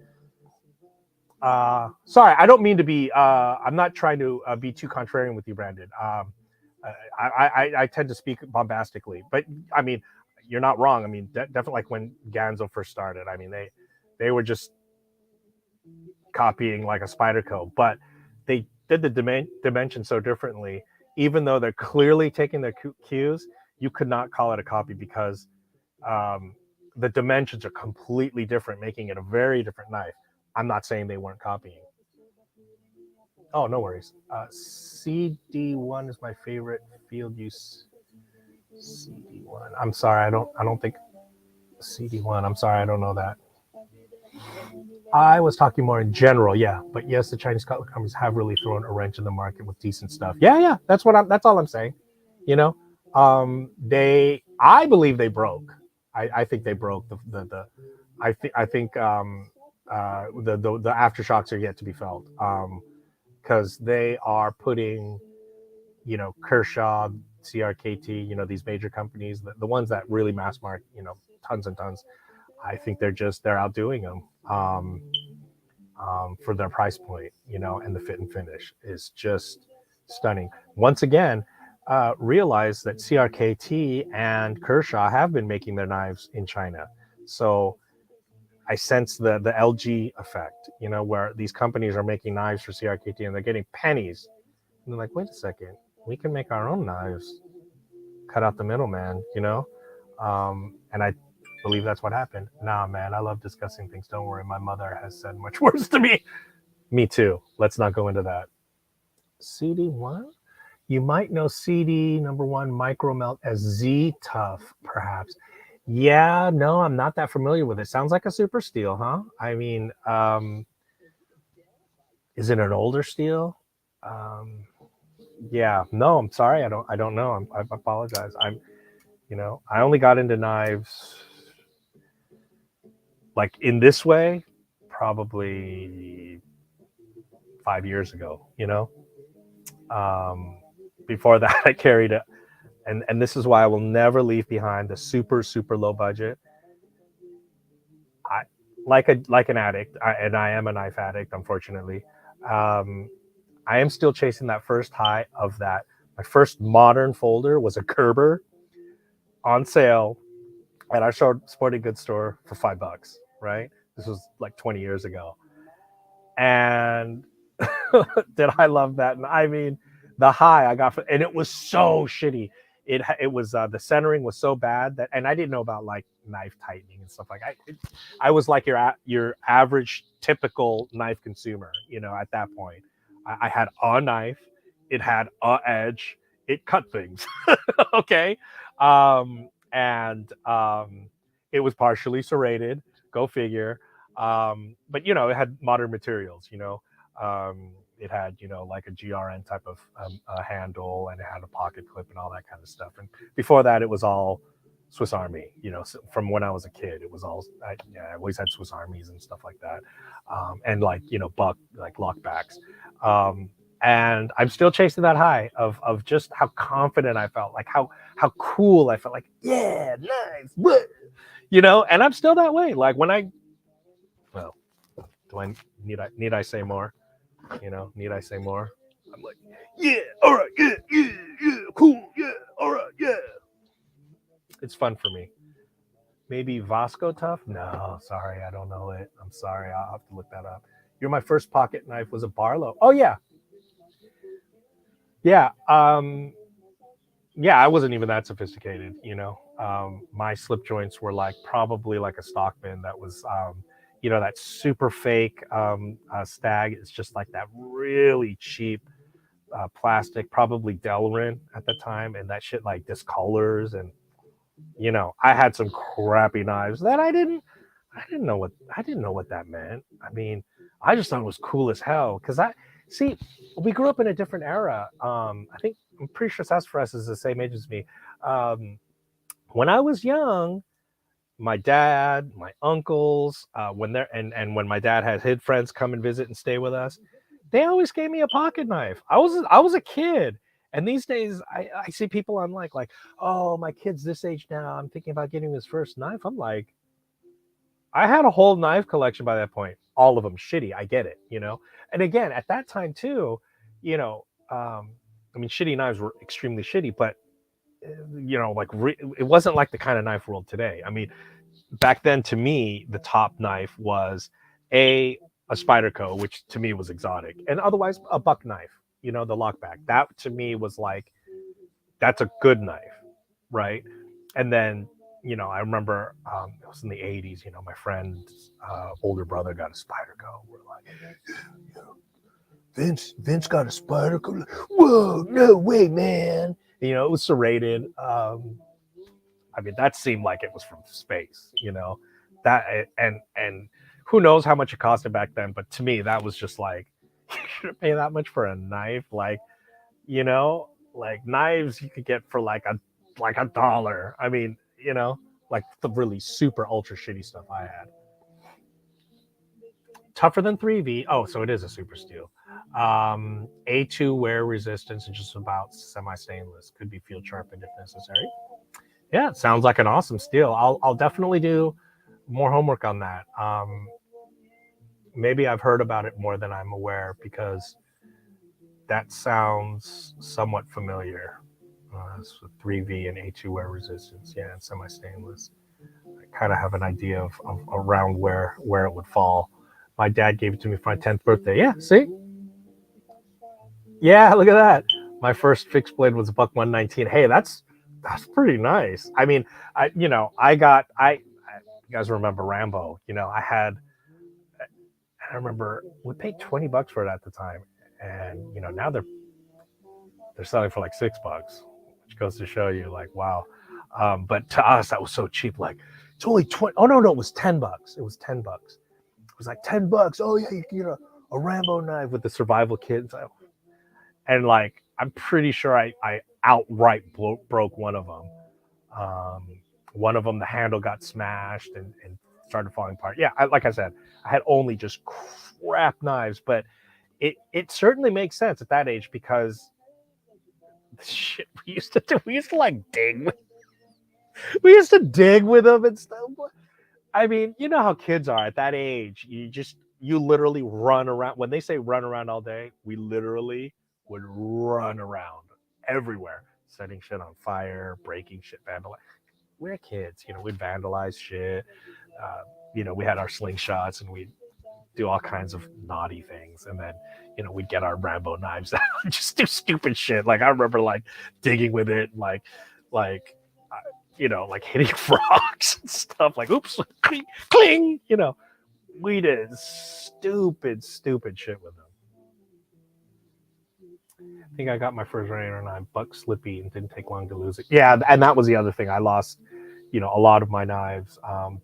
Sorry, I don't mean to be. I'm not trying to be too contrarian with you, Brandon. I tend to speak bombastically, but I mean, you're not wrong. I mean, definitely like when Ganzo first started. I mean, they were just copying like a spider code, but they did the dimension so differently. Even though they're clearly taking their cues, you could not call it a copy because um, the dimensions are completely different, making it a very different knife. I'm not saying they weren't copying. Oh, no worries. CD1 is my favorite field use. CD1. I'm sorry, I don't think CD1. I'm sorry, I don't know that. I was talking more in general, yeah. But yes, the Chinese cutlery companies have really thrown a wrench in the market with decent stuff. Yeah, yeah. That's all I'm saying. You know, I believe they broke. I think they broke the I think the aftershocks are yet to be felt. Because they are putting, Kershaw, CRKT, these major companies, the ones that really mass market, tons and tons. I think they're outdoing them for their price point, and the fit and finish is just stunning. Once again, realize that CRKT and Kershaw have been making their knives in China. So I sense the LG effect, where these companies are making knives for CRKT and they're getting pennies. And they're like, wait a second, we can make our own knives, cut out the middleman, and I believe that's what happened. Nah, man, I love discussing things. Don't worry, my mother has said much worse to me. Me too. Let's not go into that. CD1? You might know CD number one micro melt as Z Tough, perhaps. Yeah, no, I'm not that familiar with it. Sounds like a super steel, huh? I mean, is it an older steel? Um, yeah, no, I'm sorry, I don't know. I apologize. I only got into knives like in this way probably 5 years ago. Um, before that, I carried it, and this is why I will never leave behind the super super low budget. I like an addict, and I am a knife addict, unfortunately. Um, I am still chasing that first high of that. My first modern folder was a Kerber on sale at our sporting goods store for $5. Right, this was like 20 years ago, and did I love that? And I mean, the high I got, and it was so shitty. It was the centering was so bad that, and I didn't know about like knife tightening and stuff like I was like your average typical knife consumer, at that point. I had a knife, it had a edge, it cut things, okay, and it was partially serrated. Go figure. But it had modern materials. It had like a GRN type of handle, and it had a pocket clip and all that kind of stuff. And before that, it was all Swiss Army. From when I was a kid, it was all I always had Swiss Armies and stuff like that, and like buck like lockbacks. And I'm still chasing that high of just how confident I felt, like how cool I felt, like yeah, nice, what, and I'm still that way. Like when well, do I need I say more? Need I say more? I'm like, yeah, all right, yeah, yeah, yeah, cool, yeah, all right, yeah. It's fun for me. Maybe Vasco Tough? No, sorry, I don't know it. I'm sorry, I'll have to look that up. My first pocket knife was a Barlow. Oh yeah, yeah. Yeah, I wasn't even that sophisticated. My slip joints were like probably like a Stockman that was that super fake stag. It's just like that really cheap plastic, probably Delrin at the time, and that shit like discolors. And I had some crappy knives that I didn't know what that meant. I mean, I just thought it was cool as hell because we grew up in a different era. I'm pretty sure Sassafras is the same age as me. Um, when I was young, my dad, my uncles, when my dad had his friends come and visit and stay with us, they always gave me a pocket knife. I was a kid, and these days I see people I'm like, oh, my kid's this age now. I'm thinking about getting his first knife. I'm like, I had a whole knife collection by that point. All of them shitty. I get it, you know. And again, at that time too, you know, I mean, shitty knives were extremely shitty, but you know, like it wasn't like the kind of knife world today. I mean, back then to me, the top knife was a Spyderco, which to me was exotic, and otherwise a buck knife. You know, the lockback. That to me was like that's a good knife, right? And then you know, I remember it was in the '80s. You know, my friend's older brother got a Spyderco. We're like, Vince got a Spyderco. Whoa, no way, man! You know, it was serrated. I mean, that seemed like it was from space. You know, that and who knows how much it costed back then, but to me, that was just like you shouldn't pay that much for a knife. Like, you know, like knives you could get for like a dollar. I mean, you know, like the really super ultra shitty stuff I had. Tougher than 3V. Oh, so it is a super steel. A2 wear resistance and just about semi-stainless. Could be field sharpened if necessary. Yeah, it sounds like an awesome steel. I'll definitely do more homework on that. Maybe I've heard about it more than I'm aware because that sounds somewhat familiar. So 3V and A2 wear resistance, yeah, and semi-stainless. I kind of have an idea of around where it would fall. My dad gave it to me for my 10th birthday. Yeah, see? Yeah, look at that. My first fixed blade was a buck 119. Hey, that's pretty nice. I mean, I got you guys remember Rambo? You know, I remember we paid $20 for it at the time, and you know now they're selling for like $6, which goes to show you like wow. But to us that was so cheap. Like it's only 20. Oh no, it was $10. It was $10. It was like $10. Oh yeah, you can get a Rambo knife with the survival kit. And like I'm pretty sure I outright broke one of them. One of them, the handle got smashed and started falling apart. Yeah, like I said, I had only just crap knives, but it certainly makes sense at that age because the shit we used to do, we used to like dig, we used to dig with them and stuff. I mean, you know how kids are at that age. You literally run around. When they say run around all day, we literally would run around everywhere, setting shit on fire, breaking shit, vandalizing. We're kids, you know. We'd vandalize shit. You know, we had our slingshots and we'd do all kinds of naughty things, and then you know we'd get our Rambo knives out and just do stupid shit. Like I remember like digging with it, like you know, like hitting rocks and stuff. Like oops, cling, cling. You know, we did stupid shit with them. I think I got my first Raider 9 buck slippy and didn't take long to lose it. Yeah, and that was the other thing. I lost, you know, a lot of my knives.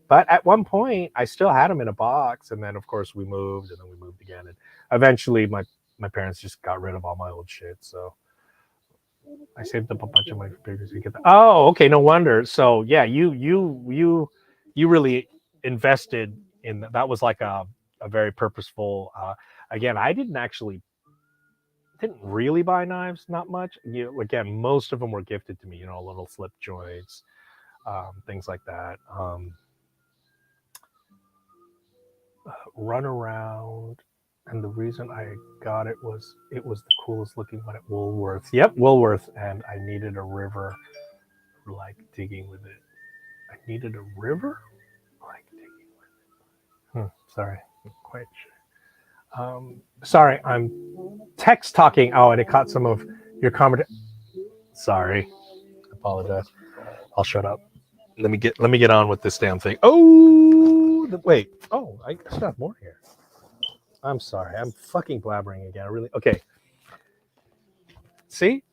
But at one point, I still had them in a box, and then of course we moved, and then we moved again, and eventually my parents just got rid of all my old shit. So I saved up a bunch of my papers to get that. Oh, okay, no wonder. So yeah, you really invested in that. That was like a very purposeful. Again, I didn't really buy knives, not much. You know, again, most of them were gifted to me. You know, little slip joints, things like that. Run around, and the reason I got it was the coolest looking one at Woolworths. Yep, Woolworths, and I needed a river, like digging with it. I needed a river, like digging with it. Sorry, I'm quite sure. Sorry, I'm text talking. Oh, and it caught some of your comment. Sorry, I apologize. I'll shut up. Let me get on with this damn thing. Oh, wait. Oh, I still have more here. I'm sorry. I'm fucking blabbering again. I really okay. See,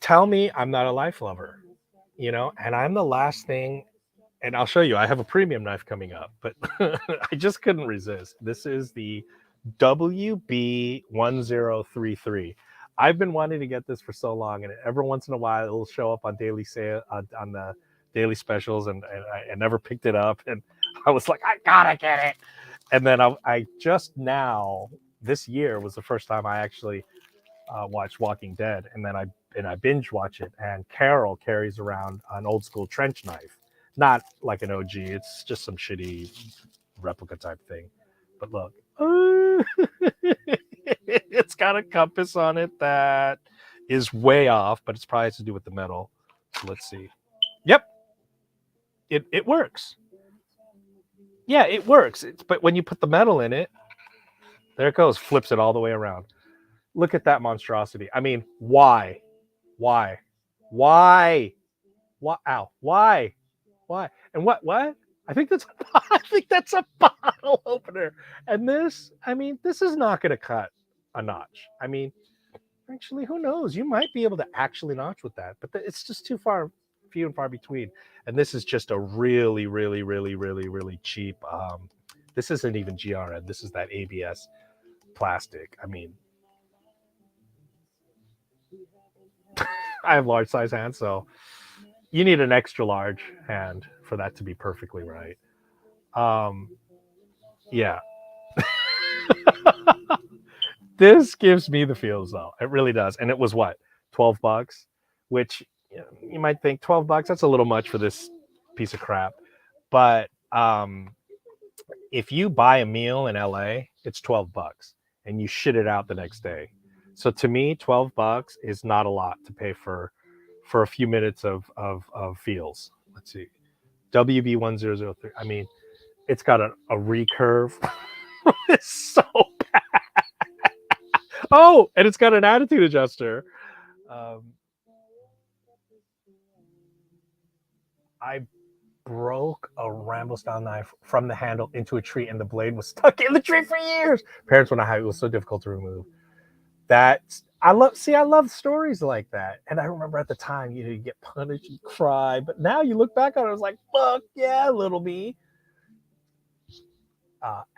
tell me I'm not a life lover, you know, and I'm the last thing. And I'll show you. I have a premium knife coming up, but I just couldn't resist. This is the WB1033. I've been wanting to get this for so long, and every once in a while it'll show up on daily sale on the daily specials, and I never picked it up, and I was like, I gotta get it. And then I just now this year was the first time I actually watched Walking Dead, and then I binge watch it. And Carol carries around an old school trench knife Not like an OG. It's just some shitty replica type thing. But look, it's got a compass on it that is way off, but it's probably has to do with the metal. So let's see. Yep, it works. Yeah, it works. But when you put the metal in it, there it goes, flips it all the way around. Look at that monstrosity. I mean, why? Why? Why? Why? Ow! Why? Why? And what? I think that's a bottle opener. And this, I mean, this is not going to cut a notch. I mean, actually, who knows? You might be able to actually notch with that, but it's just too few and far between. And this is just a really, really, really, really, really cheap. This isn't even GRN. This is that ABS plastic. I mean, I have large size hands, so you need an extra large hand for that to be perfectly right. Yeah. This gives me the feels though. It really does. And it was what? $12, which you might think $12, that's a little much for this piece of crap. But if you buy a meal in LA, it's $12 and you shit it out the next day. So to me, $12 is not a lot to pay for a few minutes of feels. Let's see. WB1003. I mean, it's got a recurve. It's so bad. Oh, and it's got an attitude adjuster. I broke a Rambo style knife from the handle into a tree, and the blade was stuck in the tree for years. Parents went, it was so difficult to remove. I love stories like that. And I remember at the time, you get punished, you cry, but now you look back on it, I was like, fuck yeah, little me.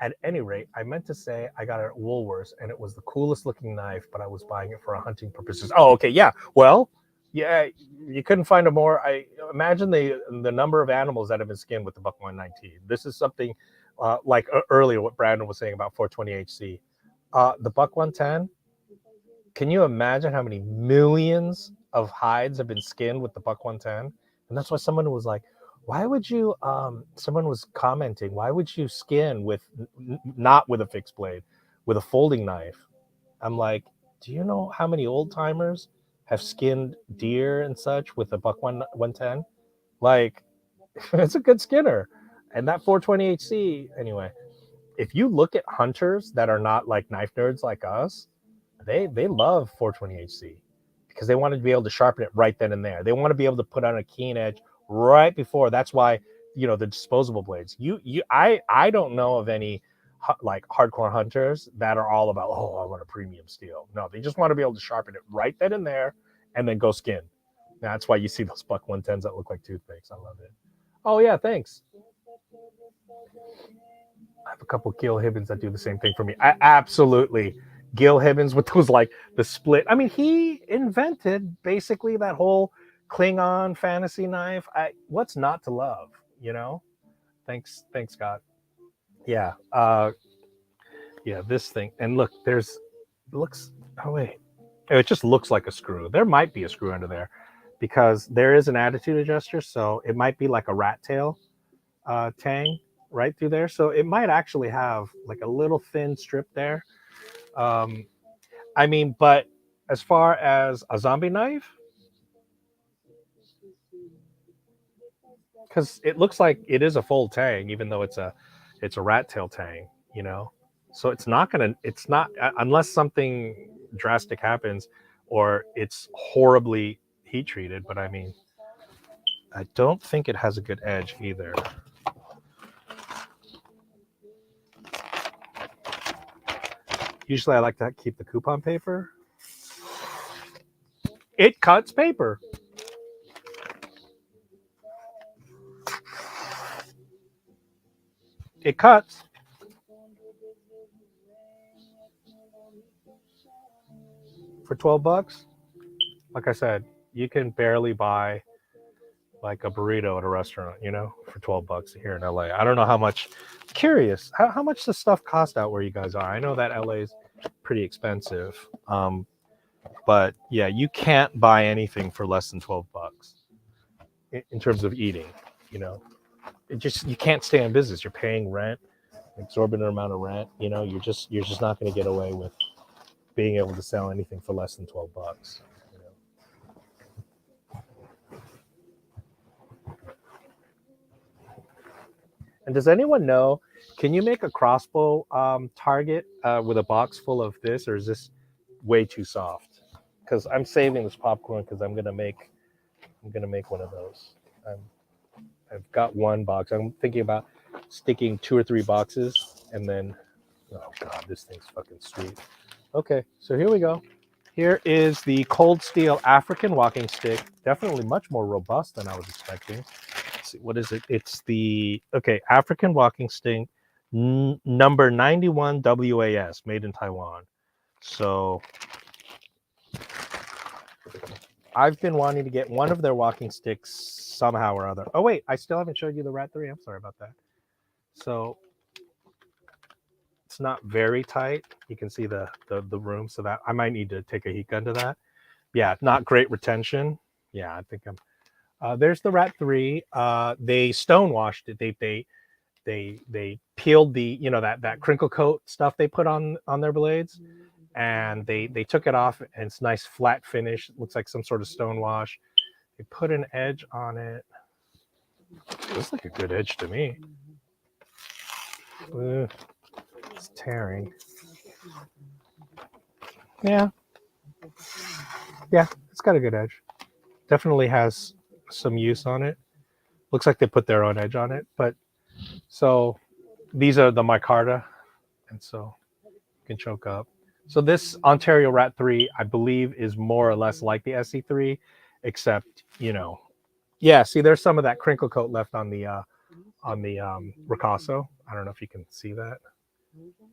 At any rate, I meant to say I got it at Woolworths, and it was the coolest looking knife, but I was buying it for hunting purposes. Oh, okay, yeah. Well, yeah, you couldn't find a more. I imagine the number of animals that have been skinned with the Buck 119. This is something like earlier what Brandon was saying about 420HC. The Buck 110. Can you imagine how many millions of hides have been skinned with the Buck 110? And that's why someone was like, why would you someone was commenting, why would you skin with not with a fixed blade, with a folding knife? I'm like, do you know how many old timers have skinned deer and such with a Buck 110? Like, it's a good skinner. And that 420HC, anyway, if you look at hunters that are not like knife nerds like us, they love 420HC because they want to be able to sharpen it right then and there. They want to be able to put on a keen edge right before. That's why, the disposable blades. I don't know of any like hardcore hunters that are all about, oh, I want a premium steel. No, they just want to be able to sharpen it right then and there and then go skin. That's why you see those Buck 110s that look like toothpicks. I love it. Oh yeah, thanks. I have a couple Gil Hibbins that do the same thing for me. I absolutely. Gil Hibbins with those, like, the split. I mean, he invented basically that whole Klingon fantasy knife. What's not to love, Thanks, Scott. Yeah. Yeah, this thing. And look, oh wait. It just looks like a screw. There might be a screw under there because there is an attitude adjuster, so it might be like a rat tail tang right through there. So it might actually have like a little thin strip there. I mean, but as far as a zombie knife, because it looks like it is a full tang, even though it's a rat tail tang, So it's not unless something drastic happens or it's horribly heat treated. But I mean, I don't think it has a good edge either. Usually I like to keep the coupon paper. It cuts paper. It cuts. For $12, like I said, you can barely buy like a burrito at a restaurant, for $12 here in LA. I don't know how much. Curious, how much does stuff cost out where you guys are? I know that LA is pretty expensive, but yeah, you can't buy anything for less than $12 in terms of eating. You know, you can't stay in business. You're paying rent, exorbitant amount of rent. You know, you're just not going to get away with being able to sell anything for less than $12. You know? And does anyone know? Can you make a crossbow target with a box full of this, or is this way too soft? Because I'm saving this popcorn because I'm gonna make one of those. I've got one box. I'm thinking about sticking 2 or 3 boxes, and then oh god, this thing's fucking sweet. Okay, so here we go. Here is the Cold Steel African walking stick. Definitely much more robust than I was expecting. Let's see, what is it? It's the African walking stick number 91 WAS, made in Taiwan. So I've been wanting to get one of their walking sticks somehow or other. Oh wait, I still haven't showed you the Rat 3. I'm sorry about that. So it's not very tight. You can see the room, so that I might need to take a heat gun to that. Yeah, not great retention. Yeah, I think I'm. There's the Rat 3. They stonewashed it. They peeled the that crinkle coat stuff they put on their blades, and they took it off, and it's nice flat finish. It looks like some sort of stone wash. They put an edge on it. It looks like a good edge to me. It's tearing. Yeah, it's got a good edge. Definitely has some use on it. Looks like they put their own edge on it, but so these are the micarta, and so you can choke up. So this Ontario Rat 3, I believe, is more or less like the SE3, except yeah. See, there's some of that crinkle coat left on the Ricasso. I don't know if you can see that.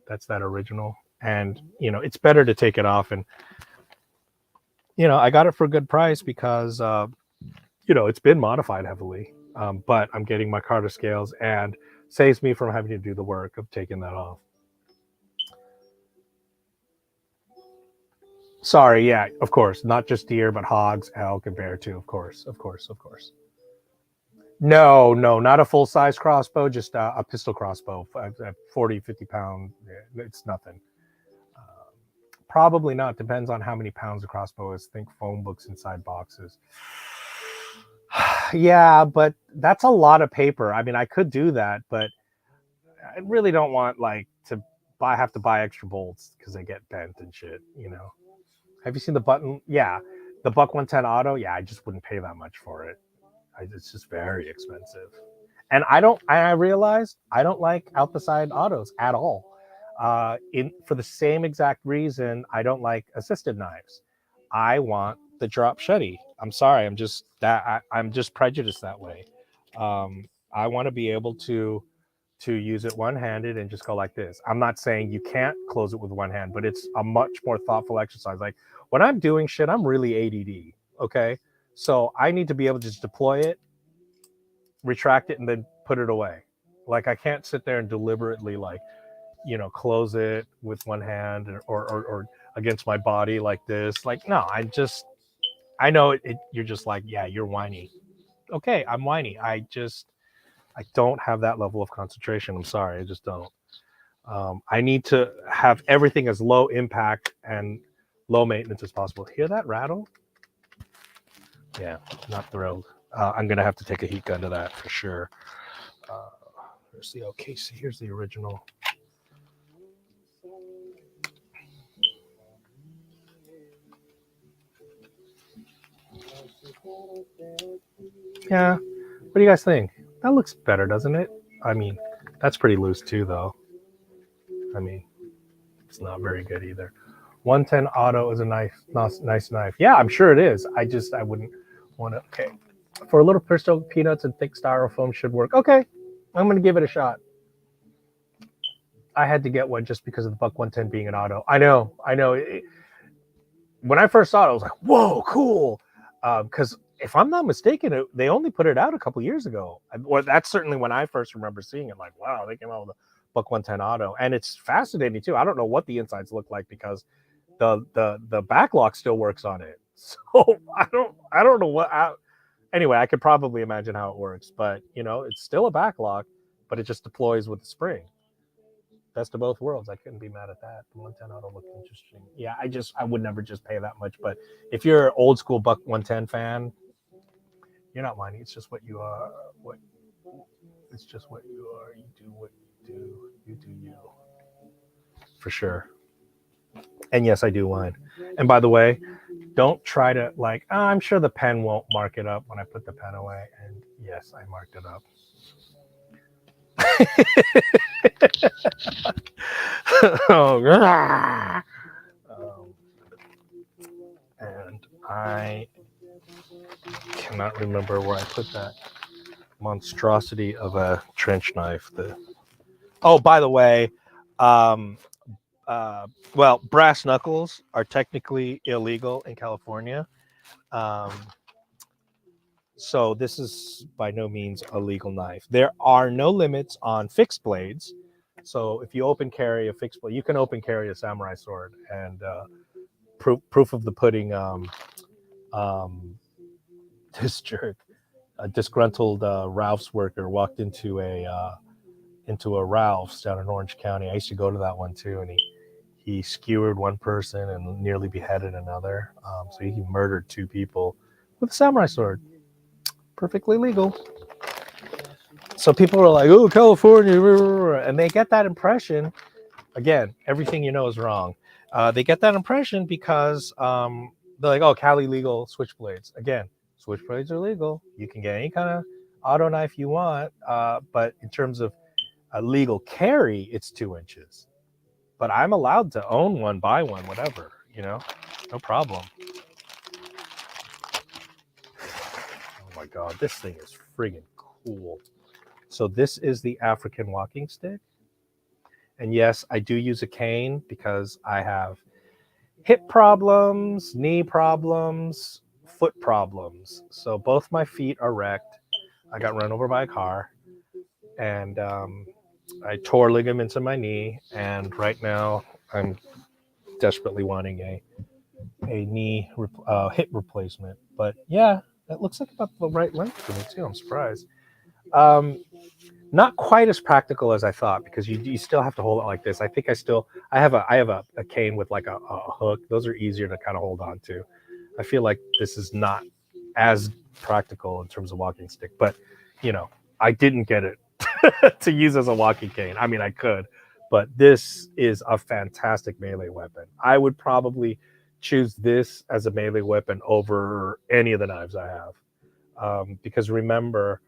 That's that original, and it's better to take it off. And I got it for a good price because it's been modified heavily, but I'm getting my micarta scales and saves me from having to do the work of taking that off. Sorry, yeah, of course, not just deer, but hogs, elk, and bear too. Of course. No, not a full-size crossbow, just a pistol crossbow, 40, 50 pound. It's nothing. Probably not. Depends on how many pounds the crossbow is. Think phone books inside boxes. Yeah, but that's a lot of paper. I mean, I could do that, but I really don't want have to buy extra bolts because they get bent and shit. Have you seen the button? Yeah, the Buck 110 Auto. Yeah, I just wouldn't pay that much for it. It's just very expensive. And I realized I don't like out the side autos at all. For the same exact reason, I don't like assisted knives. I want the drop shetty. I'm sorry. I'm just prejudiced that way. I want to be able to use it one-handed and just go like this. I'm not saying you can't close it with one hand, but it's a much more thoughtful exercise. Like when I'm doing shit, I'm really ADD. Okay. So I need to be able to just deploy it, retract it, and then put it away. Like I can't sit there and deliberately close it with one hand or against my body like this. Like, no, I know it. You're just like, yeah, you're whiny. Okay, I'm whiny. I don't have that level of concentration. I'm sorry, I just don't. I need to have everything as low impact and low maintenance as possible. Hear that rattle? Yeah, not thrilled. I'm gonna have to take a heat gun to that for sure. Here's the OKC. Here's the original. Yeah. What do you guys think? That looks better, doesn't it? I mean, that's pretty loose too, though. I mean, it's not very good either. 110 Auto is a nice knife. Yeah, I'm sure it is. I wouldn't want to. Okay. For a little pistol, peanuts and thick styrofoam should work. Okay. I'm going to give it a shot. I had to get one just because of the Buck 110 being an auto. I know. When I first saw it, I was like, whoa, cool. Because if I'm not mistaken, they only put it out a couple years ago. Or that's certainly when I first remember seeing it. Like, wow, they came out with a Buck 110 Auto. And it's fascinating, too. I don't know what the insides look like because the backlock still works on it. So I don't know what Anyway, I could probably imagine how it works, but you know, it's still a backlock, but it just deploys with the spring. Best of both worlds. I couldn't be mad at that. The 110 auto looked interesting. Yeah, I would never just pay that much, but if you're an old school Buck 110 fan, you're not whining. It's just what you are. What it's just what you are. You do what you do. You do you. For sure. And yes, I do whine. And by the way, don't try to like. Oh, I'm sure the pen won't mark it up when I put the pen away. And yes, I marked it up. Oh, and I cannot remember where I put that monstrosity of a trench knife. Oh, by the way, um, well, brass knuckles are technically illegal in California. Um, so this is by no means a legal knife. There are no limits on fixed blades. So if you open carry a fixed blade, you can open carry a samurai sword. And proof of the pudding, this jerk, a disgruntled Ralph's worker walked into a Ralph's down in Orange County. I used to go to that one too, and he skewered one person and nearly beheaded another. So he murdered 2 people with a samurai sword. Perfectly legal. So people were like, "Oh, California," and they get that impression. Again, everything you know is wrong. They get that impression because they're like, "Oh, Cali legal switchblades." Again, switchblades are legal. You can get any kind of auto knife you want, but in terms of a legal carry, it's 2 inches. But I'm allowed to own one, buy one, whatever, you know, no problem. Oh my God, this thing is friggin' cool. So this is the African walking stick. And yes, I do use a cane because I have hip problems, knee problems, foot problems. So both my feet are wrecked. I got run over by a car, and I tore ligaments in my knee. And right now I'm desperately wanting a knee hip replacement. But yeah, that looks like about the right length for me too. I'm surprised. Not quite as practical as I thought, because you still have to hold it like this. I think I have a cane with like a hook. Those are easier to kind of hold on to. I feel like this is not as practical in terms of walking stick, but you know, I didn't get it to use as a walking cane. I mean, I could, but this is a fantastic melee weapon. I would probably choose this as a melee weapon over any of the knives I have, because remember,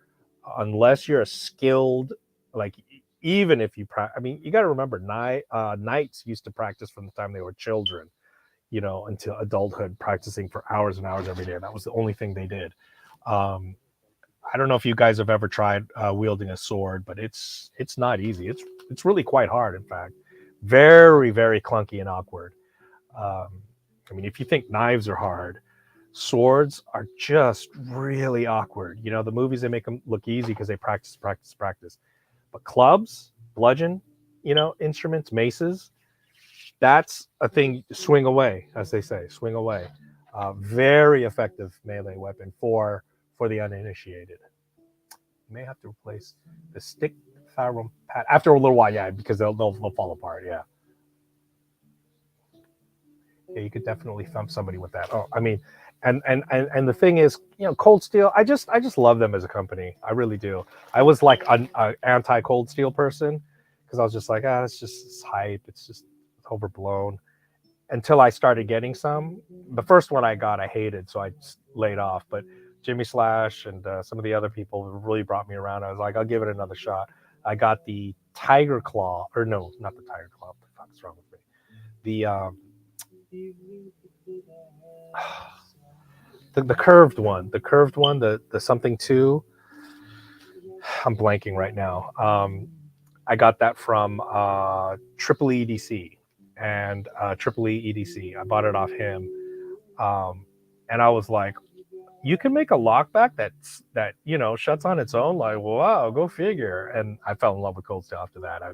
unless you're a skilled, like, even if you I mean, you got to remember, knights used to practice from the time they were children, you know, until adulthood, practicing for hours and hours every day. That was the only thing they did. I don't know if you guys have ever tried wielding a sword, but it's not easy. It's really quite hard, in fact. Very, very clunky and awkward. I mean, if you think knives are hard, swords are just really awkward. You know, the movies, they make them look easy because they practice. But clubs, bludgeon, you know, instruments, maces, that's a thing. Swing away, as they say, swing away. Very effective melee weapon for the uninitiated. You may have to replace the stick firearm pad after a little while, yeah, because they'll fall apart. Yeah, you could definitely thump somebody with that. Oh, I mean, and the thing is, you know, Cold Steel, I just love them as a company. I really do. I was like an anti Cold Steel person, because I was just like, it's hype. It's overblown. Until I started getting some. The first one I got, I hated, so I just laid off. But Jimmy Slash and some of the other people really brought me around. I was like, I'll give it another shot. I got the Tiger Claw, or no, not the Tiger Claw. What the fuck is wrong with me? The curved one, the something 2. I'm blanking right now. I got that from Triple EDC, and Triple EDC. I bought it off him, and I was like, you can make a lockback that you know, shuts on its own. Like, wow, go figure. And I fell in love with Cold Steel after that. I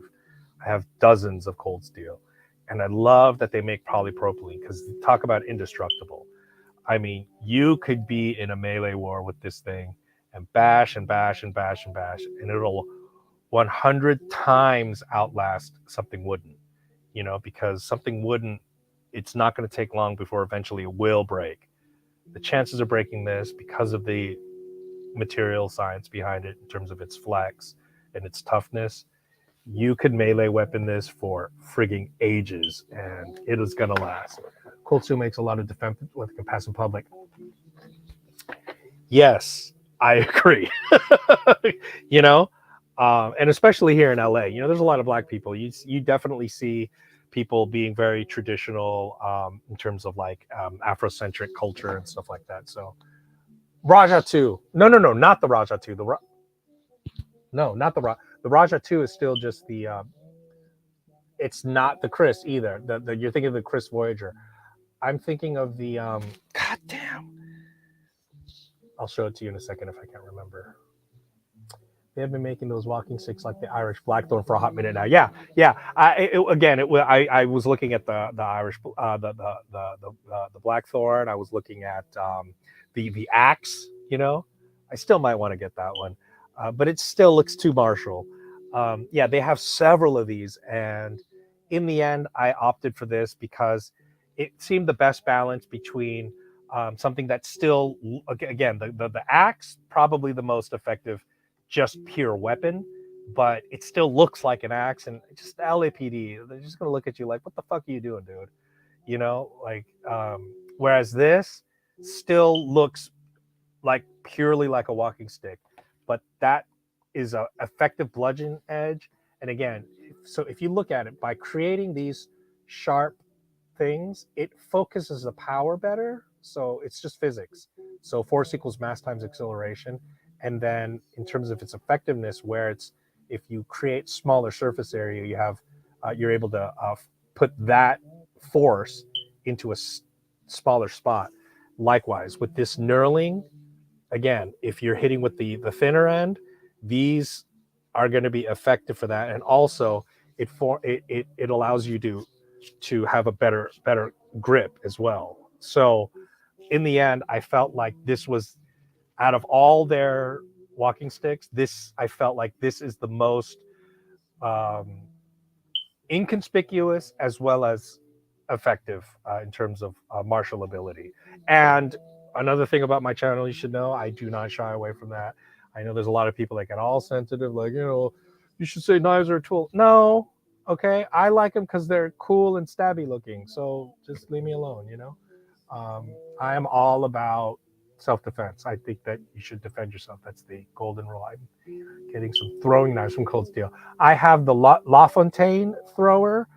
have dozens of Cold Steel, and I love that they make polypropylene, because talk about indestructible. I mean, you could be in a melee war with this thing and bash and bash and bash and bash, and it'll 100 times outlast something wooden, you know, because something wooden, it's not going to take long before eventually it will break. The chances of breaking this, because of the material science behind it in terms of its flex and its toughness, you could melee weapon this for frigging ages and it is going to last. Choo makes a lot of defense with the passive public. Yes, I agree. You know, and especially here in LA, you know, there's a lot of black people. You definitely see people being very traditional in terms of like Afrocentric culture and stuff like that. So Raja 2. No, not the Raja 2. No, not the Raja. The Raja 2 is still just the it's not the Chris either. The you're thinking of the Chris Voyager. I'm thinking of the God damn. I'll show it to you in a second if I can't remember. They have been making those walking sticks like the Irish Blackthorn for a hot minute now. Yeah. I was looking at the Irish the Blackthorn. I was looking at the axe. You know, I still might want to get that one, but it still looks too martial. Yeah, they have several of these, and in the end, I opted for this because it seemed the best balance between something that's still, again, the axe, probably the most effective, just pure weapon, but it still looks like an axe, and just the LAPD, they're just gonna look at you like, what the fuck are you doing, dude? You know, like, whereas this still looks like purely like a walking stick, but that is a effective bludgeon edge. And again, so if you look at it, by creating these sharp things, it focuses the power better. So it's just physics. So force equals mass times acceleration. And then in terms of its effectiveness, where it's, if you create smaller surface area, you have you're able to put that force into a smaller spot. Likewise with this knurling, again, if you're hitting with the thinner end, these are going to be effective for that. And also it allows you to have a better grip as well. So in the end, I felt like this was, out of all their walking sticks, I felt like this is the most inconspicuous as well as effective in terms of martial ability. And another thing about my channel you should know, I do not shy away from that. I know there's a lot of people that get all sensitive, like, you know, you should say knives are a tool. No, okay, I like them because they're cool and stabby looking, so just leave me alone, you know. I am all about self-defense. I think that you should defend yourself. That's the golden rule. I'm getting some throwing knives from Cold Steel. I have the La Fontaine thrower.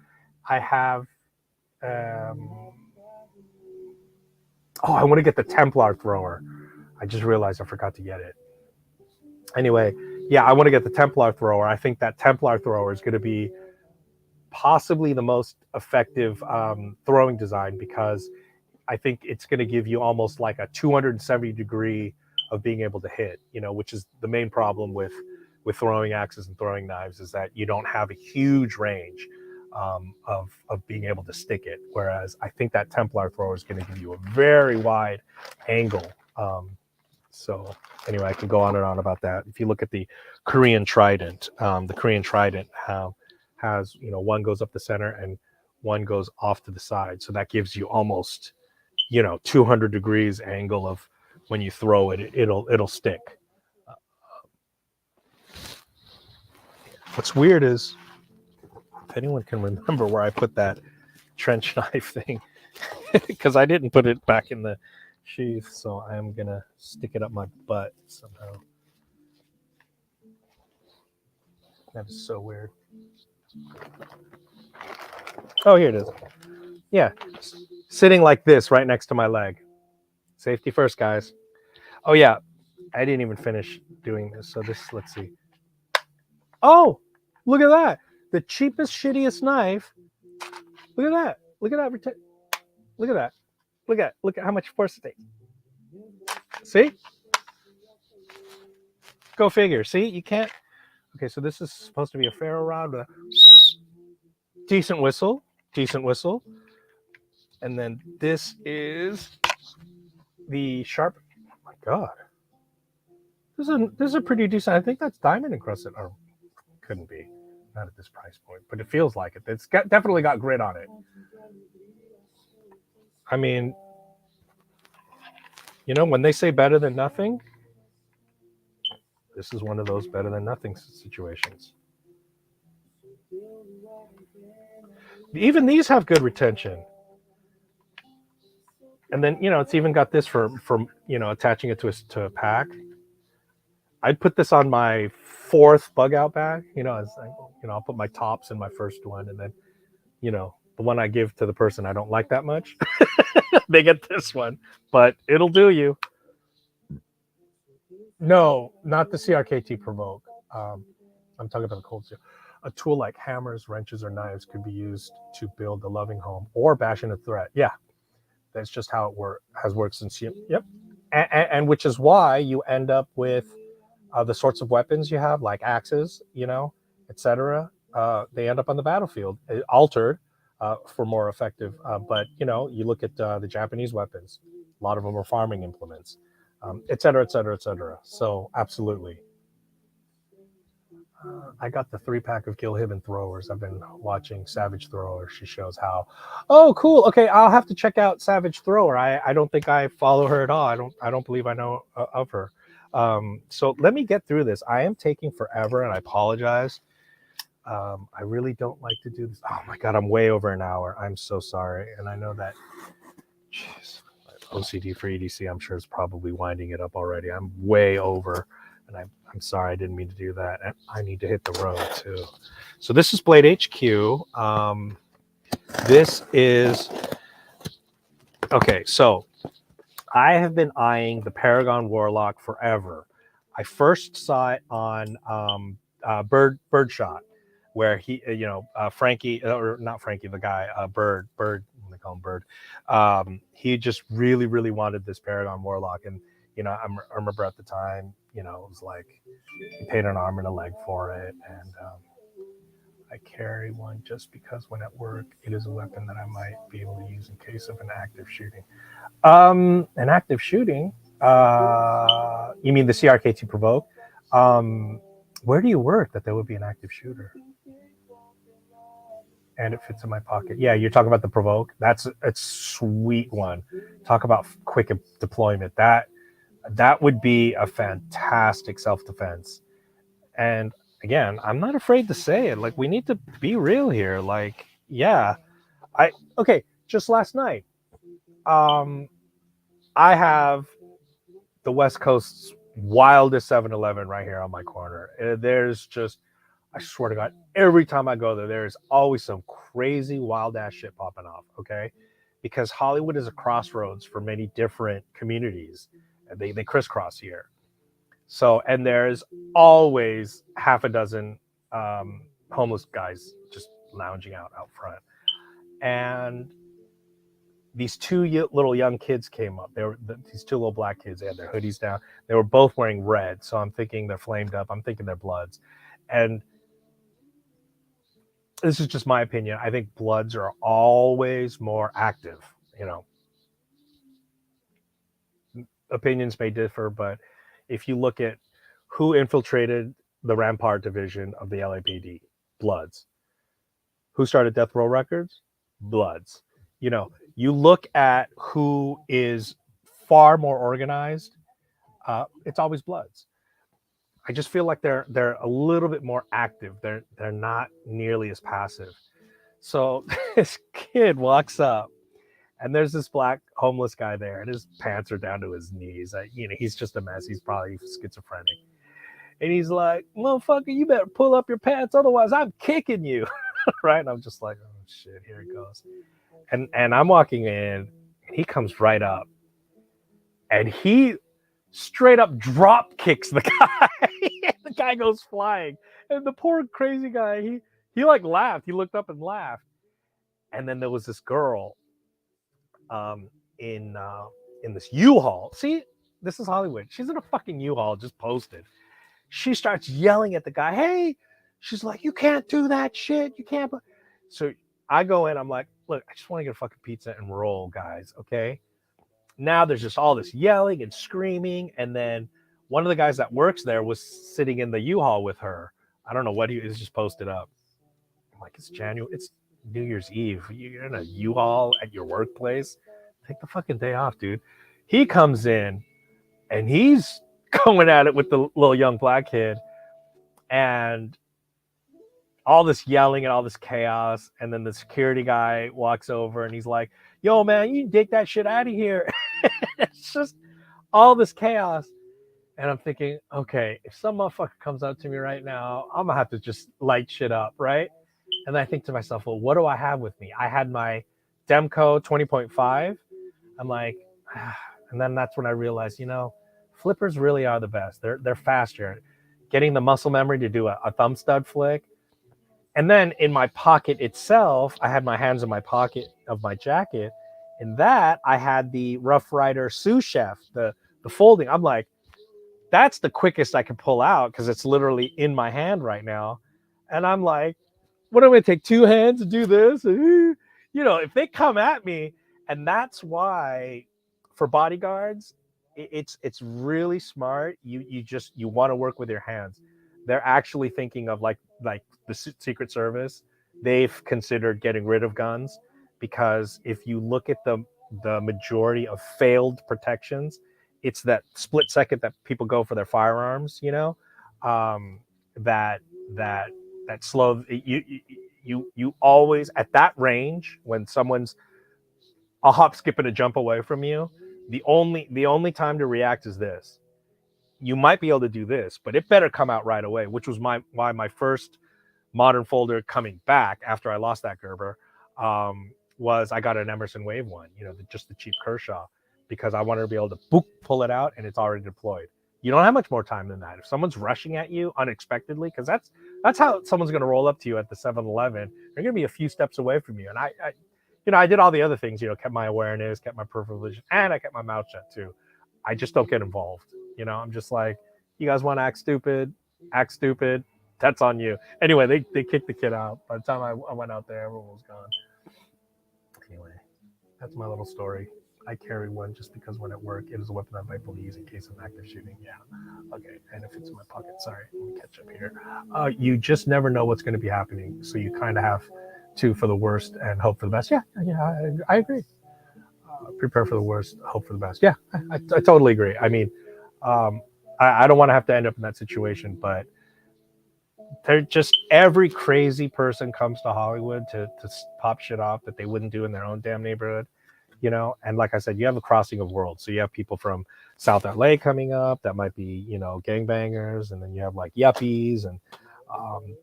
I have I want to get the Templar thrower. I just realized I forgot to get it. Anyway, yeah, I want to get the Templar thrower. I think that Templar thrower is going to be possibly the most effective throwing design, because I think it's going to give you almost like a 270 degree of being able to hit, you know, which is the main problem with throwing axes and throwing knives, is that you don't have a huge range of being able to stick it. Whereas I think that Templar thrower is going to give you a very wide angle. So anyway, I can go on and on about that. If you look at the Korean Trident has, you know, one goes up the center and one goes off to the side. So that gives you almost, you know, 200 degrees angle of when you throw it, it'll stick. What's weird is, if anyone can remember where I put that trench knife thing, because I didn't put it back in the sheath, so I am gonna stick it up my butt somehow. That is so weird. Oh, here it is. Yeah, sitting like this right next to my leg. Safety first, guys. Oh yeah, I didn't even finish doing this. So this, let's see. Oh, look at that. The cheapest, shittiest knife. Look at that. Look at that. Look at that. Look at how much force it takes. See? Go figure. See, you can't. Okay, so this is supposed to be a ferro rod with a decent whistle. And then this is the sharp. Oh my God, this is a pretty decent. I think that's diamond encrusted, or couldn't be, not at this price point, but it feels like it. It's definitely got grit on it. I mean, you know, when they say better than nothing, this is one of those better than nothing situations. Even these have good retention. And then, you know, it's even got this for you know, attaching it to a pack. I'd put this on my 4th bug out bag. You know, I'll put my tops in my first one, and then, you know, the one I give to the person I don't like that much, they get this one. But it'll do you. No, not the CRKT Provoke. I'm talking about the cold steel. A tool like hammers, wrenches, or knives could be used to build a loving home or bash in a threat. Yeah, that's just how it has worked since you. Yep, and which is why you end up with the sorts of weapons you have, like axes, you know, etc. They end up on the battlefield, altered for more effective. But you know, you look at the Japanese weapons; a lot of them are farming implements, etc., etc., etc. So absolutely. I got the 3-pack of Gilhibben throwers. I've been watching Savage Thrower. She shows how. Oh, cool. Okay, I'll have to check out Savage Thrower. I don't think I follow her at all. I don't believe I know of her. So let me get through this. I am taking forever, and I apologize. I really don't like to do this. Oh my God, I'm way over an hour. I'm so sorry, and I know that. Jeez, OCD for EDC, I'm sure is probably winding it up already. I'm way over, and I'm sorry, I didn't mean to do that. And I need to hit the road too. So this is BladeHQ. This is okay. So I have been eyeing the Paragon Warlock forever. I first saw it on Birdshot, where he, you know, Frankie, or not Frankie, the guy, Bird, they call him Bird. He just really, really wanted this Paragon Warlock, and you know, I remember at the time, you know, it was like he paid an arm and a leg for it, and I carry one just because when at work, it is a weapon that I might be able to use in case of an active shooting. An active shooting. You mean the CRKT Provoke? Where do you work that there would be an active shooter? And it fits in my pocket. Yeah, you're talking about the Provoke. That's a sweet one. Talk about quick deployment. That would be a fantastic self-defense. And again, I'm not afraid to say it. Like, we need to be real here. Like, yeah, okay. Just last night, I have the West Coast's wildest 7-Eleven right here on my corner. There's just, I swear to God, every time I go there, there's always some crazy wild ass shit popping off. Okay, because Hollywood is a crossroads for many different communities. They crisscross here. So, and there's always half a dozen homeless guys just lounging out front. And these two little young kids came up. They were these two little black kids. They had their hoodies down. They were both wearing red. So I'm thinking they're flamed up. I'm thinking they're Bloods. And this is just my opinion. I think Bloods are always more active. You know, opinions may differ, but if you look at who infiltrated the Rampart division of the LAPD, Bloods. Who started Death Row Records? Bloods. You know, you look at who is far more organized, it's always Bloods. I just feel like they're a little bit more active. They're not nearly as passive. So this kid walks up, and there's this black homeless guy there, and his pants are down to his knees. You know, he's just a mess. He's probably schizophrenic. And he's like, "Motherfucker, you better pull up your pants, otherwise I'm kicking you." Right? And I'm just like, "Oh shit, here it goes." And I'm walking in, and he comes right up, and he straight up drop kicks the guy. The guy goes flying, and the poor crazy guy, he like laughed. He looked up and laughed. And then there was this girl, in this U-Haul. See, this is Hollywood. She's in a fucking U-Haul, just posted. She starts yelling at the guy. Hey, she's like, "You can't do that shit. You can't." So I go in. I'm like, "Look, I just want to get a fucking pizza and roll, guys. Okay." now there's just all this yelling and screaming. And then one of the guys that works there was sitting in the U-Haul with her. I don't know what he is, just posted up. I'm like, it's New Year's Eve. You're in a U-Haul at your workplace. Take the fucking day off, dude. He comes in and he's going at it with the little young black kid, and all this yelling and all this chaos. And then the security guy walks over and he's like, yo, man, you take that shit out of here. It's just all this chaos. And I'm thinking, okay, if some motherfucker comes up to me right now, I'm gonna have to just light shit up, right? And I think to myself, well, what do I have with me? I had my Demco 20.5. I'm like, and then that's when I realized, flippers really are the best. They're faster. Getting the muscle memory to do a thumb stud flick. And then in my pocket itself, I had my hands in my pocket of my jacket. In that, I had the Rough Rider sous chef, the folding. I'm like, that's the quickest I can pull out because it's literally in my hand right now. And I'm like, what am I going to take 2 hands to do this? If they come at me, and that's why for bodyguards, it's really smart. You want to work with your hands. They're actually thinking of like the Secret Service. They've considered getting rid of guns because if you look at the majority of failed protections, it's that split second that people go for their firearms, that slow. You always at that range when someone's a hop, skip, and a jump away from you. The only time to react is this. You might be able to do this, but it better come out right away, which was why my first modern folder coming back after I lost that Gerber was I got an Emerson Wave one, just the cheap Kershaw, because I wanted to be able to pull it out and it's already deployed. You don't have much more time than that. If someone's rushing at you unexpectedly, because that's how someone's going to roll up to you at the 7-Eleven. They're going to be a few steps away from you. And I did all the other things, kept my awareness, kept my peripheral vision, and I kept my mouth shut too. I just don't get involved. I'm just like, you guys want to act stupid. That's on you. Anyway, they kicked the kid out. By the time I went out there, everyone was gone. Anyway, that's my little story. I carry one just because when at work, it is a weapon I'm able to use in case of active shooting. Yeah. Okay. And if it's in my pocket, sorry, let me catch up here. You just never know what's going to be happening. So you kind of have to, for the worst and hope for the best. Yeah, I agree. Prepare for the worst, hope for the best. Yeah, I totally agree. I mean, I don't want to have to end up in that situation, but they're just every crazy person comes to Hollywood to pop shit off that they wouldn't do in their own damn neighborhood. And like I said, you have a crossing of worlds. So you have people from South LA coming up that might be, gangbangers. And then you have like yuppies and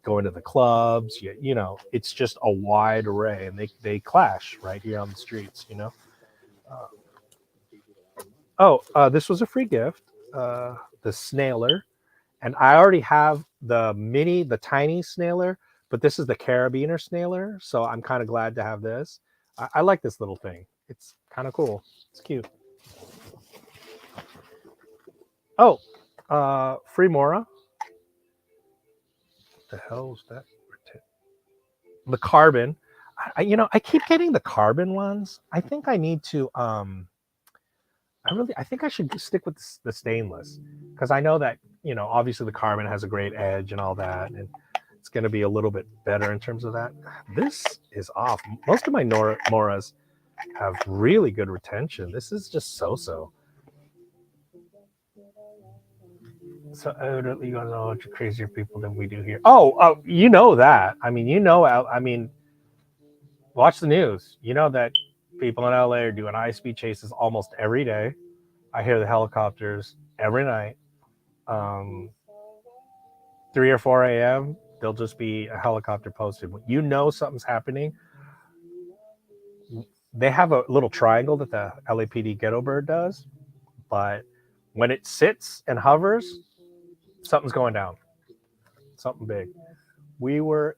going to the clubs. It's just a wide array. And they clash right here on the streets, this was a free gift. The Snailer. And I already have the tiny Snailer, but this is the Carabiner Snailer. So I'm kind of glad to have this. I like this little thing. It's kind of cool. It's cute. Oh, free Mora. What the hell is that? The carbon. I keep getting the carbon ones. I think I need to. I think I should stick with the stainless because I know that obviously the carbon has a great edge and all that, and it's going to be a little bit better in terms of that. This is off. Most of my Moras have really good retention. This is just so. So evidently, you guys know a bunch of crazier people than we do here. Oh, you know that. I mean, watch the news. You know that people in LA are doing high-speed chases almost every day. I hear the helicopters every night. 3 or 4 a.m., there'll just be a helicopter posted. When something's happening, they have a little triangle that the LAPD Ghetto Bird does, but when it sits and hovers, something's going down. Something big. We were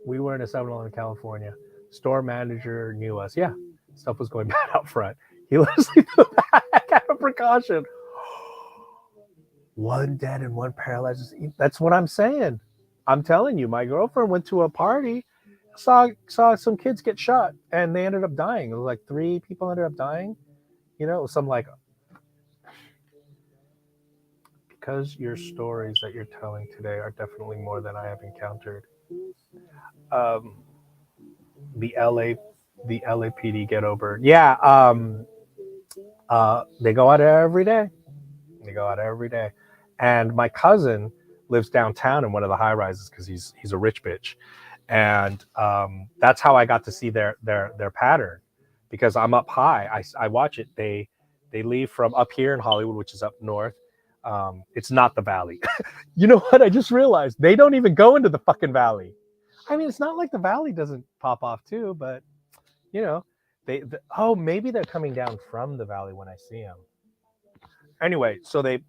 in a 7-Eleven in California. Store manager knew us. Yeah, stuff was going bad out front. He literally took that kind of precaution. 1 dead and 1 paralyzed. That's what I'm saying. I'm telling you, my girlfriend went to a party, saw some kids get shot, and they ended up dying. It was like 3 people ended up dying. You know, some like, because your stories that you're telling today are definitely more than I have encountered. Um, the LA, the LAPD get over. Yeah. They go out every day. They go out every day. And my cousin lives downtown in one of the high rises because he's a rich bitch, and that's how I got to see their pattern, because I'm up high. I watch it. They leave from up here in Hollywood, which is up north. It's not the valley. You know what? I just realized they don't even go into the fucking valley. I mean, it's not like the valley doesn't pop off too, but you know, oh, maybe they're coming down from the valley when I see them. Anyway, so they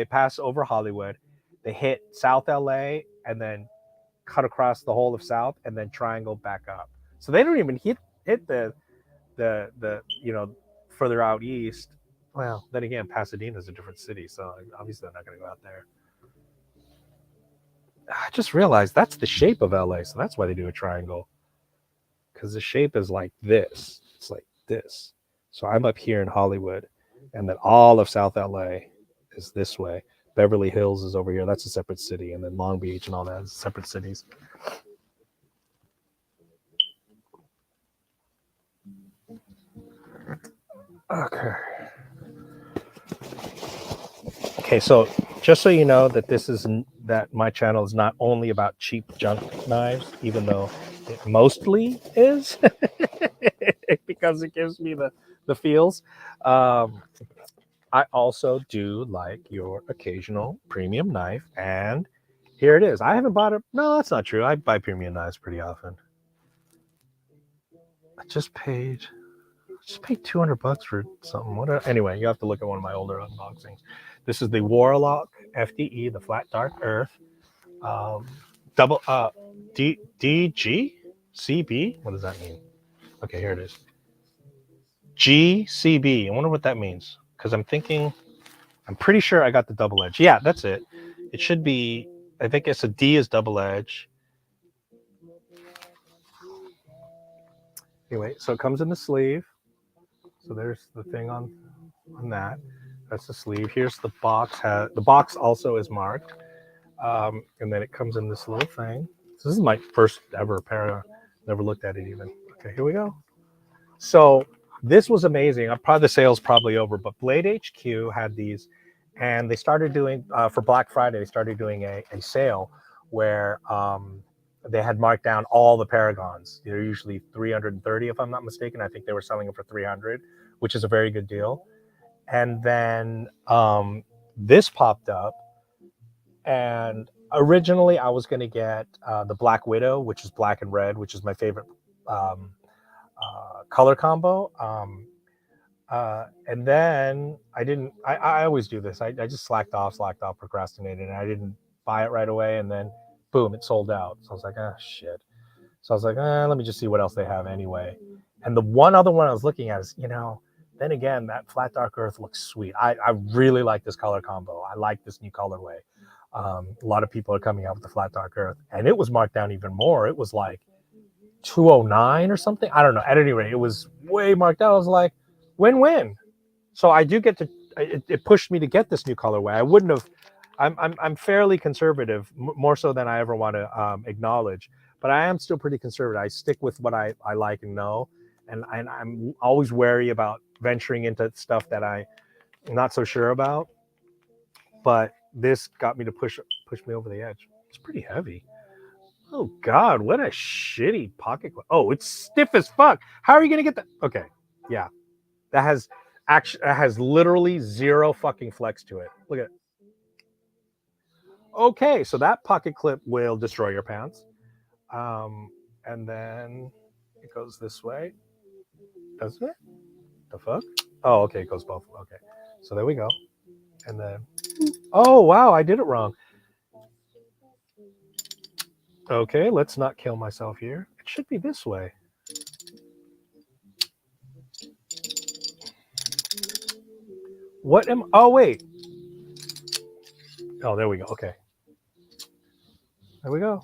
pass over Hollywood, they hit South LA, and then cut across the whole of South, and then triangle back up. So they don't even hit the further out east. Well, then again, Pasadena is a different city, so obviously they're not going to go out there. I just realized that's the shape of LA, so that's why they do a triangle, because the shape is like this. It's like this. So I'm up here in Hollywood, and then all of South LA is this way. Beverly Hills is over here. That's a separate city, and then Long Beach and all that is separate cities. Okay. Okay, so just so you know that that my channel is not only about cheap junk knives, even though it mostly is, because it gives me the feels. I also do like your occasional premium knife, and here it is. I haven't bought it. No, that's not true. I buy premium knives pretty often. I just paid $200 for something. What? Anyway, you have to look at one of my older unboxings. This is the Warlock FDE, the flat dark earth, double DG CB. What does that mean? Okay, here it is. GCB. I wonder what that means, because I'm pretty sure I got the double edge. Yeah, that's it. It should be. I think it's a D is double edge. Anyway, so it comes in the sleeve. So there's the thing on that. That's the sleeve. Here's the box. The box also is marked, and then it comes in this little thing. So this is my first ever Paragon. Never looked at it even. Okay, here we go. So this was amazing. The sale's probably over, but BladeHQ had these, and they started doing for Black Friday. They started doing a sale where they had marked down all the Paragons. They're usually 330, if I'm not mistaken. I think they were selling them for 300, which is a very good deal. And then this popped up, and originally I was going to get the Black Widow, which is black and red, which is my favorite color combo. And then I didn't. I always do this. I just slacked off, procrastinated, and I didn't buy it right away. And then, boom, it sold out. So I was like, ah, shit. So I was like, let me just see what else they have anyway. And the one other one I was looking at is, then again, that flat dark earth looks sweet. I really like this color combo. I like this new colorway. A lot of people are coming out with the flat dark earth, and it was marked down even more. It was like 209 or something. I don't know. At any rate, it was way marked out. I was like, win-win. So I do get to. It pushed me to get this new colorway. I wouldn't have. I'm fairly conservative, more so than I ever want to acknowledge. But I am still pretty conservative. I stick with what I like and know, and I'm always wary about venturing into stuff that I'm not so sure about. But this got me to push me over the edge. It's pretty heavy. Oh God, what a shitty pocket. Oh, it's stiff as fuck. How are you gonna get that? Okay, yeah, that has literally zero fucking flex to it. Look at it. Okay, so that pocket clip will destroy your pants. And then it goes this way. Doesn't it? The fuck? Oh, okay, it goes both. Okay, so there we go. And then, oh wow, I did it wrong. Okay, let's not kill myself here. It should be this way. What am? Oh wait. Oh, there we go. Okay. There we go.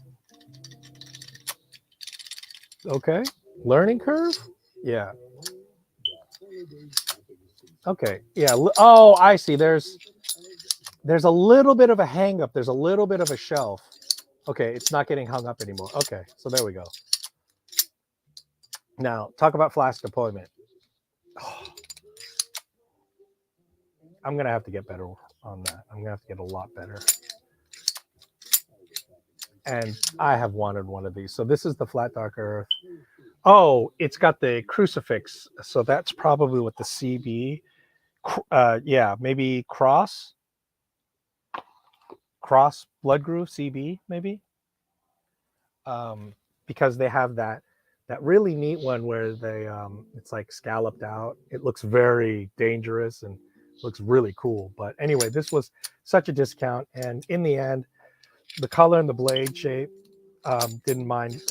Okay. Learning curve? Yeah. Okay. Yeah. Oh, I see. There's a little bit of a hang up. There's a little bit of a shelf. Okay, it's not getting hung up anymore. Okay, so there we go. Now, talk about flash deployment. Oh, I'm going to have to get better on that. I'm going to have to get a lot better. And I have wanted one of these. So this is the flat dark earth. Oh, it's got the crucifix. So that's probably what the CB. Yeah, maybe cross blood groove CB maybe. Because they have that really neat one where they it's like scalloped out. It looks very dangerous and looks really cool. But anyway, this was such a discount, and in the end, the color and the blade shape didn't mind.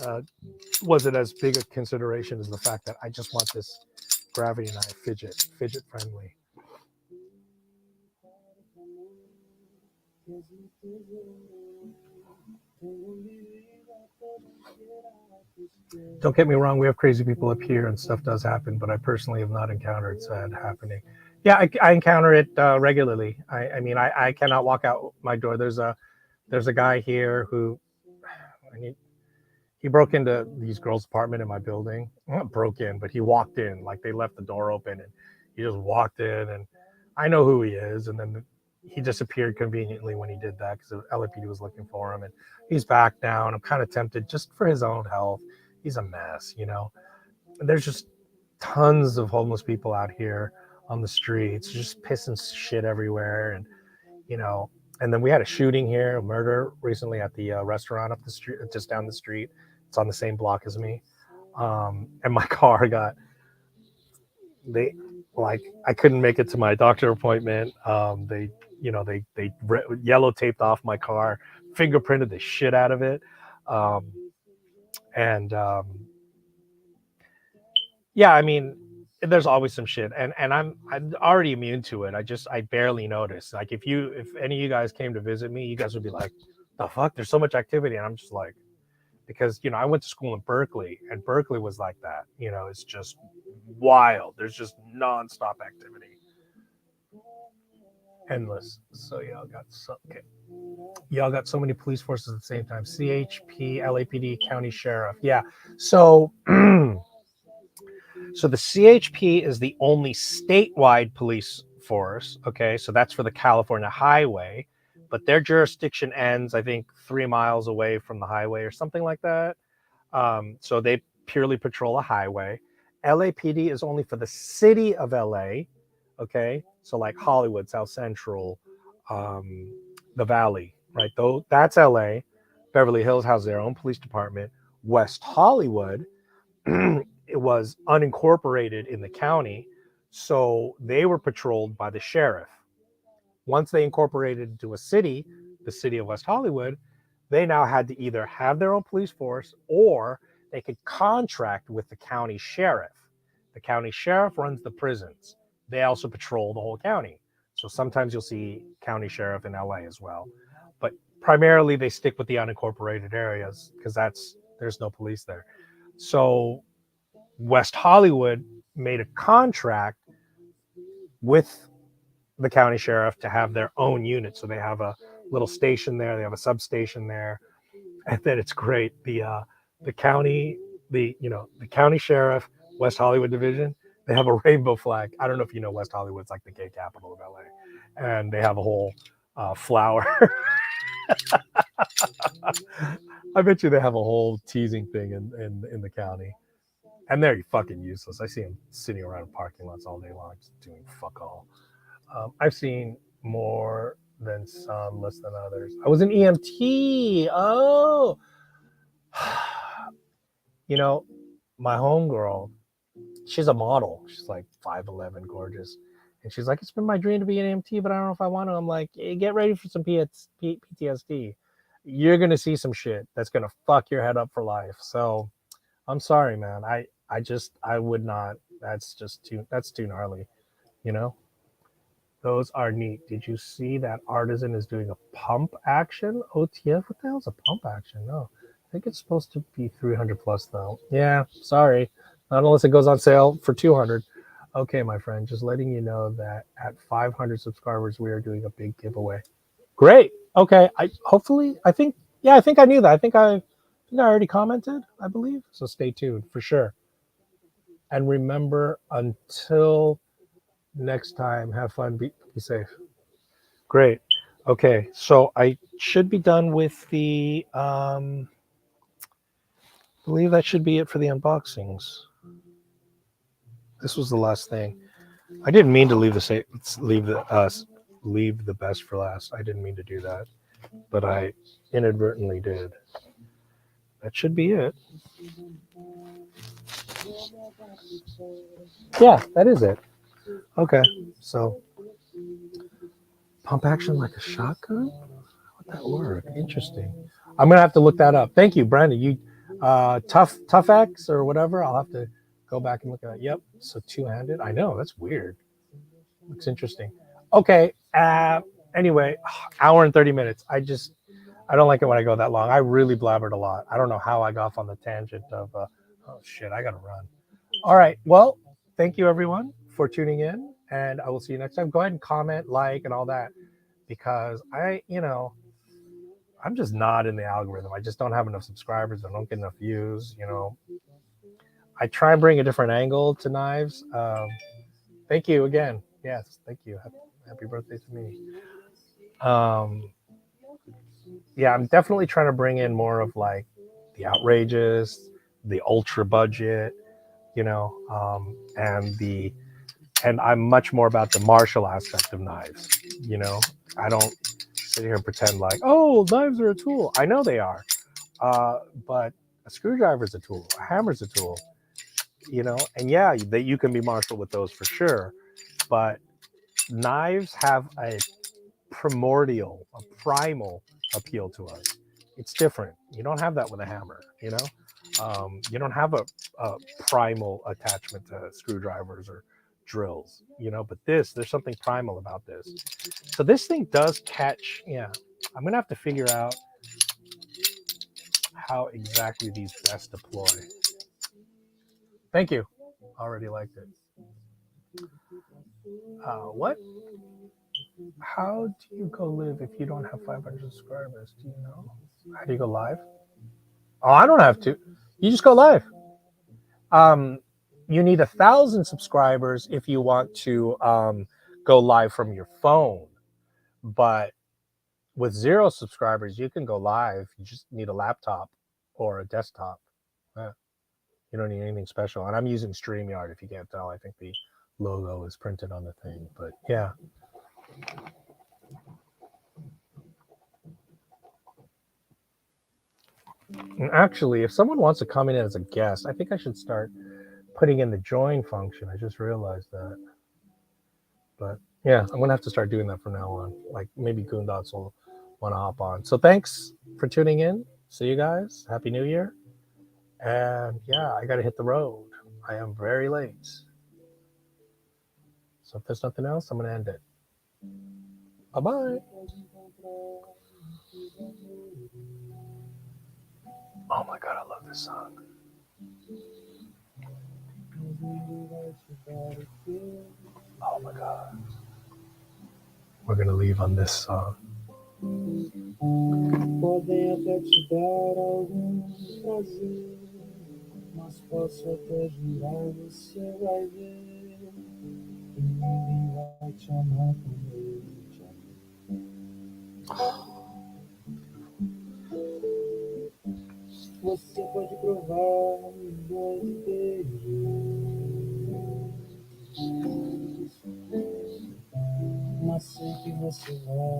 Wasn't as big a consideration as the fact that I just want this gravity knife fidget friendly. Don't get me wrong, we have crazy people up here and stuff does happen, but I personally have not encountered that happening. Yeah, I encounter it regularly. I mean, I cannot walk out my door. There's a guy here who he broke into these girls' apartment in my building. Not broke in, but he walked in. Like they left the door open and he just walked in, and I know who he is. And then he disappeared conveniently when he did that because the LAPD was looking for him, and he's back now. And I'm kind of tempted just for his own health. He's a mess, you know. And there's just tons of homeless people out here on the streets, just pissing shit everywhere, and you know. And then we had a shooting here, a murder recently at the restaurant up the street, just down the street. It's on the same block as me, and my car got I couldn't make it to my doctor appointment. They yellow taped off my car, fingerprinted the shit out of it, and yeah, I mean, there's always some shit, and I'm already immune to it. I barely notice. Like if any of you guys came to visit me, you guys would be like, "The fuck? There's so much activity," and I'm just like, because I went to school in Berkeley, and Berkeley was like that. It's just wild. There's just nonstop activity, endless. So y'all got so many police forces at the same time. CHP, LAPD, county sheriff. Yeah. So so the CHP is the only statewide police force. Okay, so that's for the California highway, but their jurisdiction ends, I think, 3 miles away from the highway or something like that. So they purely patrol a highway. LAPD is only for the city of LA. Okay, so like Hollywood, South Central, the Valley, right? Though that's LA. Beverly Hills has their own police department. West Hollywood, it was unincorporated in the county, so they were patrolled by the sheriff. Once they incorporated into a city, the city of West Hollywood, they now had to either have their own police force or they could contract with the county sheriff. The county sheriff runs the prisons. They also patrol the whole county. So sometimes you'll see county sheriff in LA as well. But primarily they stick with the unincorporated areas because there's no police there. So West Hollywood made a contract with the county sheriff to have their own unit. So they have a little station there, they have a substation there, and then it's great. The county, the county sheriff, West Hollywood division, they have a rainbow flag. I don't know if you know West Hollywood's like the gay capital of LA, and they have a whole flower. I bet you they have a whole teasing thing in the county. And they're fucking useless. I see them sitting around in parking lots all day long, just doing fuck all. I've seen more than some, less than others. I was an EMT. Oh, my homegirl, she's a model. She's like 5'11", gorgeous. And she's like, it's been my dream to be an EMT, but I don't know if I want to. I'm like, hey, get ready for some PTSD. You're going to see some shit that's going to fuck your head up for life. So I'm sorry, man. I would not. That's too gnarly, Those are neat. Did you see that Artisan is doing a pump action? OTF? What the hell is a pump action? No. I think it's supposed to be 300 plus though. Yeah, sorry. Not unless it goes on sale for 200. Okay, my friend, just letting you know that at 500 subscribers, we are doing a big giveaway. Great. Okay. I think yeah, I think I knew that. I think I already commented, I believe. So stay tuned for sure. And remember, until next time, have fun, be safe. Great. Okay, so I should be done with the I believe that should be it for the unboxings. This was the last thing. I didn't mean to leave the best for last. I didn't mean to do that, but I inadvertently did. That should be it. Yeah, that is it. Okay, so pump action like a shotgun? What that word? Interesting. I'm gonna have to look that up. Thank you, Brandon. You tough X or whatever. I'll have to go back and look at it. Yep. So two-handed. I know that's weird. Looks interesting. Okay. Anyway, hour and 30 minutes. I don't like it when I go that long. I really blabbered a lot. I don't know how I got off on the tangent of oh shit, I gotta run. All right. Well, thank you everyone for tuning in, and I will see you next time. Go ahead and comment, like, and all that, because I'm just not in the algorithm. I just don't have enough subscribers. I don't get enough views. I try and bring a different angle to knives. Thank you again. Yes, thank you. Happy birthday to me. Yeah, I'm definitely trying to bring in more of like the outrageous, the ultra budget, and I'm much more about the martial aspect of knives. I don't sit here and pretend like, oh, knives are a tool. I know they are, but a screwdriver is a tool, a hammer is a tool, and yeah, that you can be martial with those for sure, but knives have a primal appeal to us. It's different. You don't have that with a hammer, you don't have a primal attachment to screwdrivers or drills, but there's something primal about this. So this thing does catch. Yeah, I'm gonna have to figure out how exactly these best deploy. Thank you. Already liked it. What? How do you go live if you don't have 500 subscribers? Do you know? How do you go live? Oh, I don't have to. You just go live. Um, you need 1,000 subscribers if you want to go live from your phone. But with 0 subscribers, you can go live. You just need a laptop or a desktop. Yeah. You don't need anything special. And I'm using StreamYard. If you can't tell, I think the logo is printed on the thing. But yeah. And actually, if someone wants to come in as a guest, I think I should start putting in the join function. I just realized that. But yeah, I'm gonna have to start doing that from now on. Like maybe Goondots will want to hop on. So thanks for tuning in. See you guys. Happy New Year. And yeah, I gotta hit the road. I am very late. So if there's nothing else, I'm gonna end it. Bye bye. Oh my god, I love this song. Oh my god. We're gonna leave on this song. Podem até te dar algum prazer, mas posso até jurar, você vai ver que ninguém vai te amar como eu te amo. Você pode provar milhões de beijos, mas sei que você vai